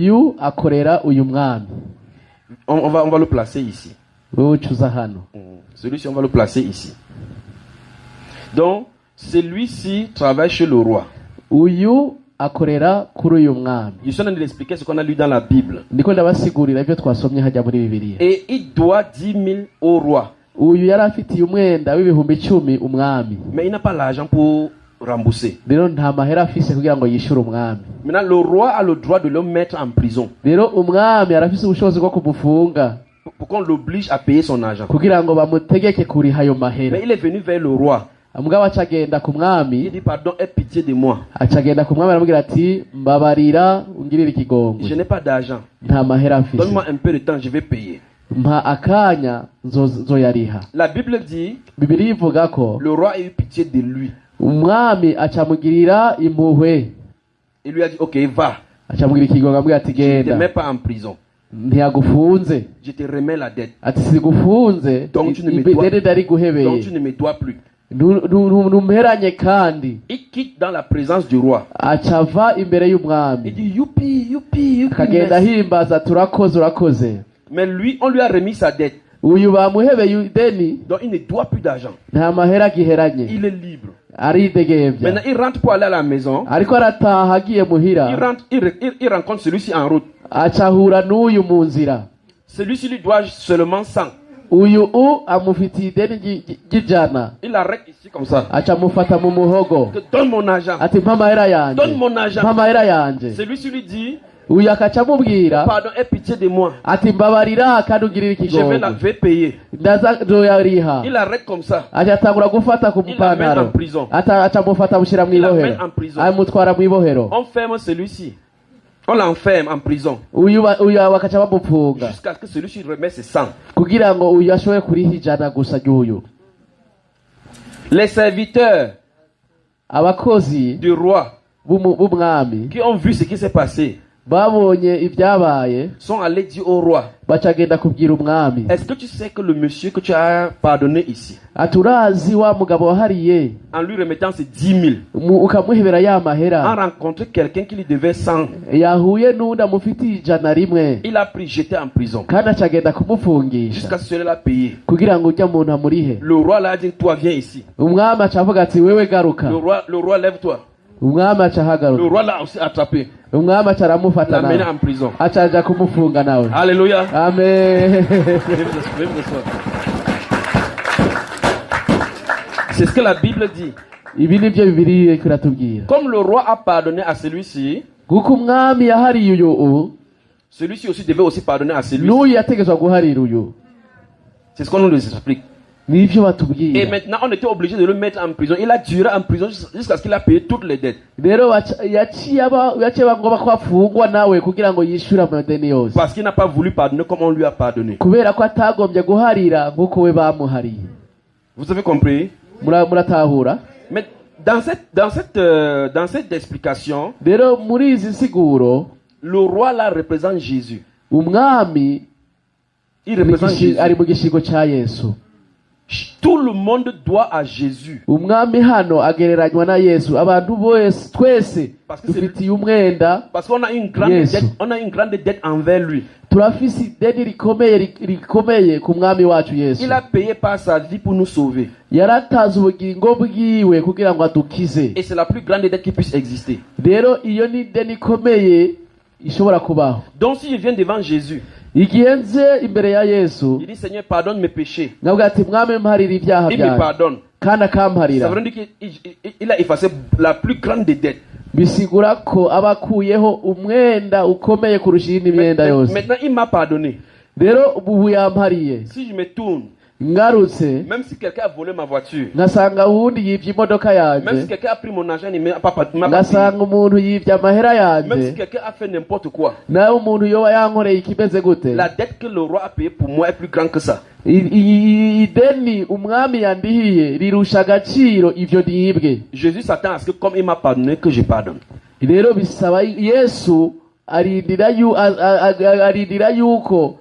[SPEAKER 1] va le placer ici. Celui-ci, on va le placer ici. Donc, celui-ci travaille chez le roi. Je suis en train de l'expliquer ce qu'on a lu dans la Bible. Et il doit 10 000 au roi. Mais il n'a pas l'argent pour rembourser. Maintenant, le roi a le droit de le mettre en prison. Pour qu'on l'oblige à payer son argent. Mais il est venu vers le roi. Il dit pardon, aie pitié de moi. Je n'ai pas d'argent. Donne-moi un peu de temps, je vais payer. La Bible dit le roi a eu pitié de lui. Il lui a dit ok, va. Je ne te mets pas en prison. Je te remets la dette. Donc tu ne me dois plus. Il quitte dans la présence du roi. Il dit youpi, youpi, youpi. Mais lui, on lui a remis sa dette. Donc il ne doit plus d'argent. Il est libre. Maintenant il rentre pour aller à la maison. Il rencontre celui-ci en route. Celui-ci lui doit seulement 100. uyu amufitiye ideni ry'ijana.
[SPEAKER 2] Il arrête ici comme ça.
[SPEAKER 1] Acamufata mu muhogo.
[SPEAKER 2] Donne mon argent.
[SPEAKER 1] Ati mpa amahera yanje.
[SPEAKER 2] Donne mon argent.
[SPEAKER 1] Mpa amahera yanje.
[SPEAKER 2] Celui-ci lui dit,
[SPEAKER 1] uyu akacamubwira,
[SPEAKER 2] pardon, aie pitié de moi.
[SPEAKER 1] Ati mbabarira kandi ugirire ikigongo.
[SPEAKER 2] Je vais payer.
[SPEAKER 1] Ndaza nzoyariha.
[SPEAKER 2] Il arrête comme ça.
[SPEAKER 1] Acatangura gufata ku
[SPEAKER 2] Il l'amène en
[SPEAKER 1] mpantaro.
[SPEAKER 2] prison.
[SPEAKER 1] Acamufata mushira mu
[SPEAKER 2] Il l'amène
[SPEAKER 1] ibohero.
[SPEAKER 2] en prison.
[SPEAKER 1] Amutwara mu ibohero.
[SPEAKER 2] On ferme celui-ci. On l'enferme en prison.
[SPEAKER 1] Uyu bakaca bamupfunga.
[SPEAKER 2] Jusqu'à ce que celui-ci remet ses sangs.
[SPEAKER 1] Kugira ngo uyu ashobore kuriha ijana gusa ry'uyu.
[SPEAKER 2] Les serviteurs
[SPEAKER 1] abakozi
[SPEAKER 2] du roi
[SPEAKER 1] b'umwami
[SPEAKER 2] qui ont vu ce qui s'est passé
[SPEAKER 1] babonye ibyabaye
[SPEAKER 2] sont allés dire au roi,
[SPEAKER 1] bacagenda kubwira umwami,
[SPEAKER 2] est-ce que tu sais que le monsieur que tu as pardonné ici,
[SPEAKER 1] aturazi wa mugabo wahariye,
[SPEAKER 2] en lui remettant ses 10 000,
[SPEAKER 1] ukamuhebera ya mahera,
[SPEAKER 2] a rencontré quelqu'un qui lui devait 100,
[SPEAKER 1] yahuye n'undi amufitiye ijana rimwe,
[SPEAKER 2] il a pris, jeté en prison
[SPEAKER 1] kandi acagenda kumufungisha
[SPEAKER 2] jusqu'à ce que celui-là payé.
[SPEAKER 1] kugira ngo ujya muntu amurihe.
[SPEAKER 2] Le roi l'a dit, toi viens ici.
[SPEAKER 1] Umwami acavuga ati wewe garuka.
[SPEAKER 2] Le roi lève-toi.
[SPEAKER 1] Umwami
[SPEAKER 2] Le
[SPEAKER 1] acahagaruka.
[SPEAKER 2] roi l'a aussi attrapé,
[SPEAKER 1] Umwami acaramufata
[SPEAKER 2] l'a mené
[SPEAKER 1] nawe
[SPEAKER 2] en prison.
[SPEAKER 1] acaja kumufunga nawe.
[SPEAKER 2] Alléluia.
[SPEAKER 1] Amen.
[SPEAKER 2] C'est ce que la Bible dit.
[SPEAKER 1] Ibi nibyo Bibiliya iratubwira.
[SPEAKER 2] Comme le roi a pardonné à celui-ci,
[SPEAKER 1] Kuko umwami yahariye uyu,
[SPEAKER 2] celui-ci aussi devait aussi pardonner à celui-ci.
[SPEAKER 1] n'uyu yategetswe guharira uyu.
[SPEAKER 2] C'est ce qu'on nous explique.
[SPEAKER 1] Nibyo
[SPEAKER 2] Et
[SPEAKER 1] batubwira.
[SPEAKER 2] maintenant, on était obligé de le mettre en prison. Il a duré en prison jusqu'à ce qu'il a payé toutes les dettes.
[SPEAKER 1] Rero yaciye bagomba ko afungwa nawe kugira ngo yishyure amadeni yose.
[SPEAKER 2] Parce qu'il n'a pas voulu pardonner comme on lui a pardonné.
[SPEAKER 1] Kubera ko atagombye guharira nk'uko we bamuhariye.
[SPEAKER 2] Vous avez compris?
[SPEAKER 1] Muratahura?
[SPEAKER 2] Mais dans cette explication,
[SPEAKER 1] Rero muri izi siguro,
[SPEAKER 2] le roi là représente Jésus.
[SPEAKER 1] umwami
[SPEAKER 2] Il représente Jésus.
[SPEAKER 1] ari mu gishigo cya Yesu.
[SPEAKER 2] Tout le monde doit à Jésus.
[SPEAKER 1] Umwami hano agereranywa na Yesu. Abantu bose twese dufitiye umwenda.
[SPEAKER 2] Parce qu'on a une grande dette, on a une grande dette envers lui.
[SPEAKER 1] Turafise ideni rikomeye ku mwami wacu Yesu.
[SPEAKER 2] Il a payé par sa vie pour nous sauver.
[SPEAKER 1] Yaratanze ubugingo bwiwe kugira ngo adukize.
[SPEAKER 2] Et c'est la plus grande dette qui puisse exister.
[SPEAKER 1] Rero iyo ni ideni ikomeye ishobora kubaho.
[SPEAKER 2] Donc si je viens devant Jésus,
[SPEAKER 1] Igihe nze imbere ya Yesu,
[SPEAKER 2] il dit Seigneur, pardonne mes péchés.
[SPEAKER 1] nabwo ati mwami mparira ibyaha
[SPEAKER 2] Il me
[SPEAKER 1] byanjye
[SPEAKER 2] pardonne.
[SPEAKER 1] kandi
[SPEAKER 2] Ça
[SPEAKER 1] akamparira.
[SPEAKER 2] veut dire qu'il a effacé la plus grande des dettes.
[SPEAKER 1] Bisigura ko abakuyeho umwenda ukomeye kurusha iyindi myenda yose.
[SPEAKER 2] Maintenant, il m'a pardonné.
[SPEAKER 1] Rero ubu yampariye.
[SPEAKER 2] Si je me tourne,
[SPEAKER 1] Ngarutse
[SPEAKER 2] même si quelqu'un a volé ma voiture,
[SPEAKER 1] ngasanga uwundi yivye imodoka
[SPEAKER 2] même si
[SPEAKER 1] yanjye,
[SPEAKER 2] quelqu'un a pris mon argent, il m'a pas payé.
[SPEAKER 1] ngasanga umuntu yivye amahera
[SPEAKER 2] Même si
[SPEAKER 1] yanjye,
[SPEAKER 2] quelqu'un a fait n'importe quoi,
[SPEAKER 1] nawe umuntu yoba yankoreye ikimeze gute,
[SPEAKER 2] la dette que le roi a payée pour moi est plus grande que ça.
[SPEAKER 1] ideni umwami yandihiye rirusha agaciro ivyo nibwe.
[SPEAKER 2] Jésus s'attend à ce que comme il m'a pardonné, que je pardonne.
[SPEAKER 1] Rero bisaba Yesu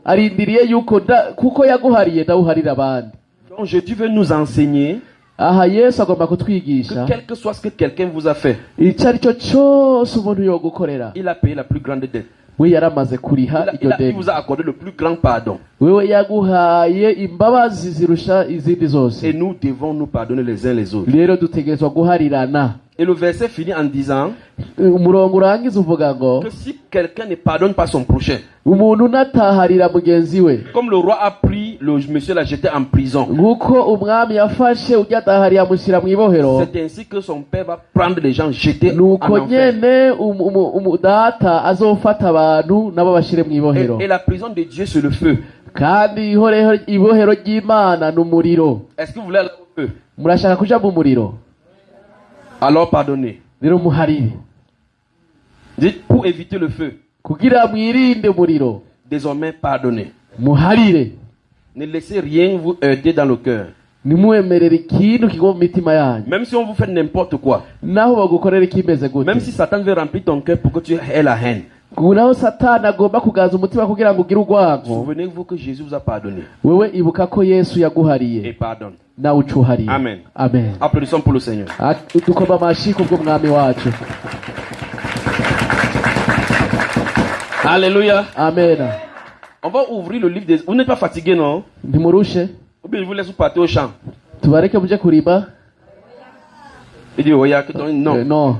[SPEAKER 1] arindiriye yuko kuko yaguhariye ndawuharira abandi.
[SPEAKER 2] Donc Jésus veut nous enseigner
[SPEAKER 1] Aha Yesu agomba
[SPEAKER 2] que
[SPEAKER 1] kutwigisha
[SPEAKER 2] quel que soit ce que quelqu'un vous a fait,
[SPEAKER 1] icyo ari cyo cyose umuntu yogukorera,
[SPEAKER 2] il a payé la plus grande dette.
[SPEAKER 1] we yaramaze kuriha iryo
[SPEAKER 2] Il
[SPEAKER 1] deni.
[SPEAKER 2] vous a accordé le plus grand pardon.
[SPEAKER 1] Wewe yaguhaye imbabazi zirusha izindi zose.
[SPEAKER 2] Et nous devons nous pardonner les uns les autres.
[SPEAKER 1] Rero dutegerezwa guharirana.
[SPEAKER 2] Et le verset finit en disant
[SPEAKER 1] Umurongo urangiza uvuga ngo
[SPEAKER 2] que si quelqu'un ne pardonne pas son prochain,
[SPEAKER 1] umuntu nataharira mugenzi we,
[SPEAKER 2] comme le roi a pris le monsieur l'a jeté en prison,
[SPEAKER 1] nguko umwami yafashe ujya atahariye amushyira mu ibohero,
[SPEAKER 2] c'est ainsi que son père va prendre les gens jetés en
[SPEAKER 1] nuko
[SPEAKER 2] enfer.
[SPEAKER 1] nyene data azofata abantu nabo bashire mu ibohero.
[SPEAKER 2] Et la prison de Dieu c'est le feu.
[SPEAKER 1] Kandi ibohero ry'Imana n'umuriro.
[SPEAKER 2] Est-ce que vous voulez aller au feu?
[SPEAKER 1] Murashaka kuja mu muriro?
[SPEAKER 2] Alors pardonnez.
[SPEAKER 1] Rero muharire.
[SPEAKER 2] Dites pour éviter le feu.
[SPEAKER 1] Kugira mwirinde umuriro,
[SPEAKER 2] Désormais pardonnez.
[SPEAKER 1] muharire.
[SPEAKER 2] Ne laissez rien vous heurter dans le cœur.
[SPEAKER 1] Nimwemerere ikintu kigwa mu mitima yanyu.
[SPEAKER 2] Même si on vous fait n'importe quoi.
[SPEAKER 1] Naho bagukorera ikimeze gute.
[SPEAKER 2] Même si Satan veut remplir ton cœur pour que tu aies la haine.
[SPEAKER 1] Naho Satani agomba kugaza umutima kugira ngo ugire urwango.
[SPEAKER 2] Souvenez-vous que Jésus vous a pardonné.
[SPEAKER 1] Wewe ibuka ko Yesu
[SPEAKER 2] Et
[SPEAKER 1] yaguhariye.
[SPEAKER 2] pardonne.
[SPEAKER 1] Nawe ucuhariye.
[SPEAKER 2] Amen.
[SPEAKER 1] Amen.
[SPEAKER 2] Applaudissons pour le Seigneur.
[SPEAKER 1] Dukoma amashi kubw'umwami wacu.
[SPEAKER 2] Alléluia.
[SPEAKER 1] Amen.
[SPEAKER 2] On va ouvrir le livre des... Vous n'êtes pas fatigué, non?
[SPEAKER 1] Ntimurushe.
[SPEAKER 2] Ou bien je vous laisse vous partir au champ.
[SPEAKER 1] Tubareke muje kuriba?
[SPEAKER 2] Il dit, oh, il y a que ton... Non.
[SPEAKER 1] Non.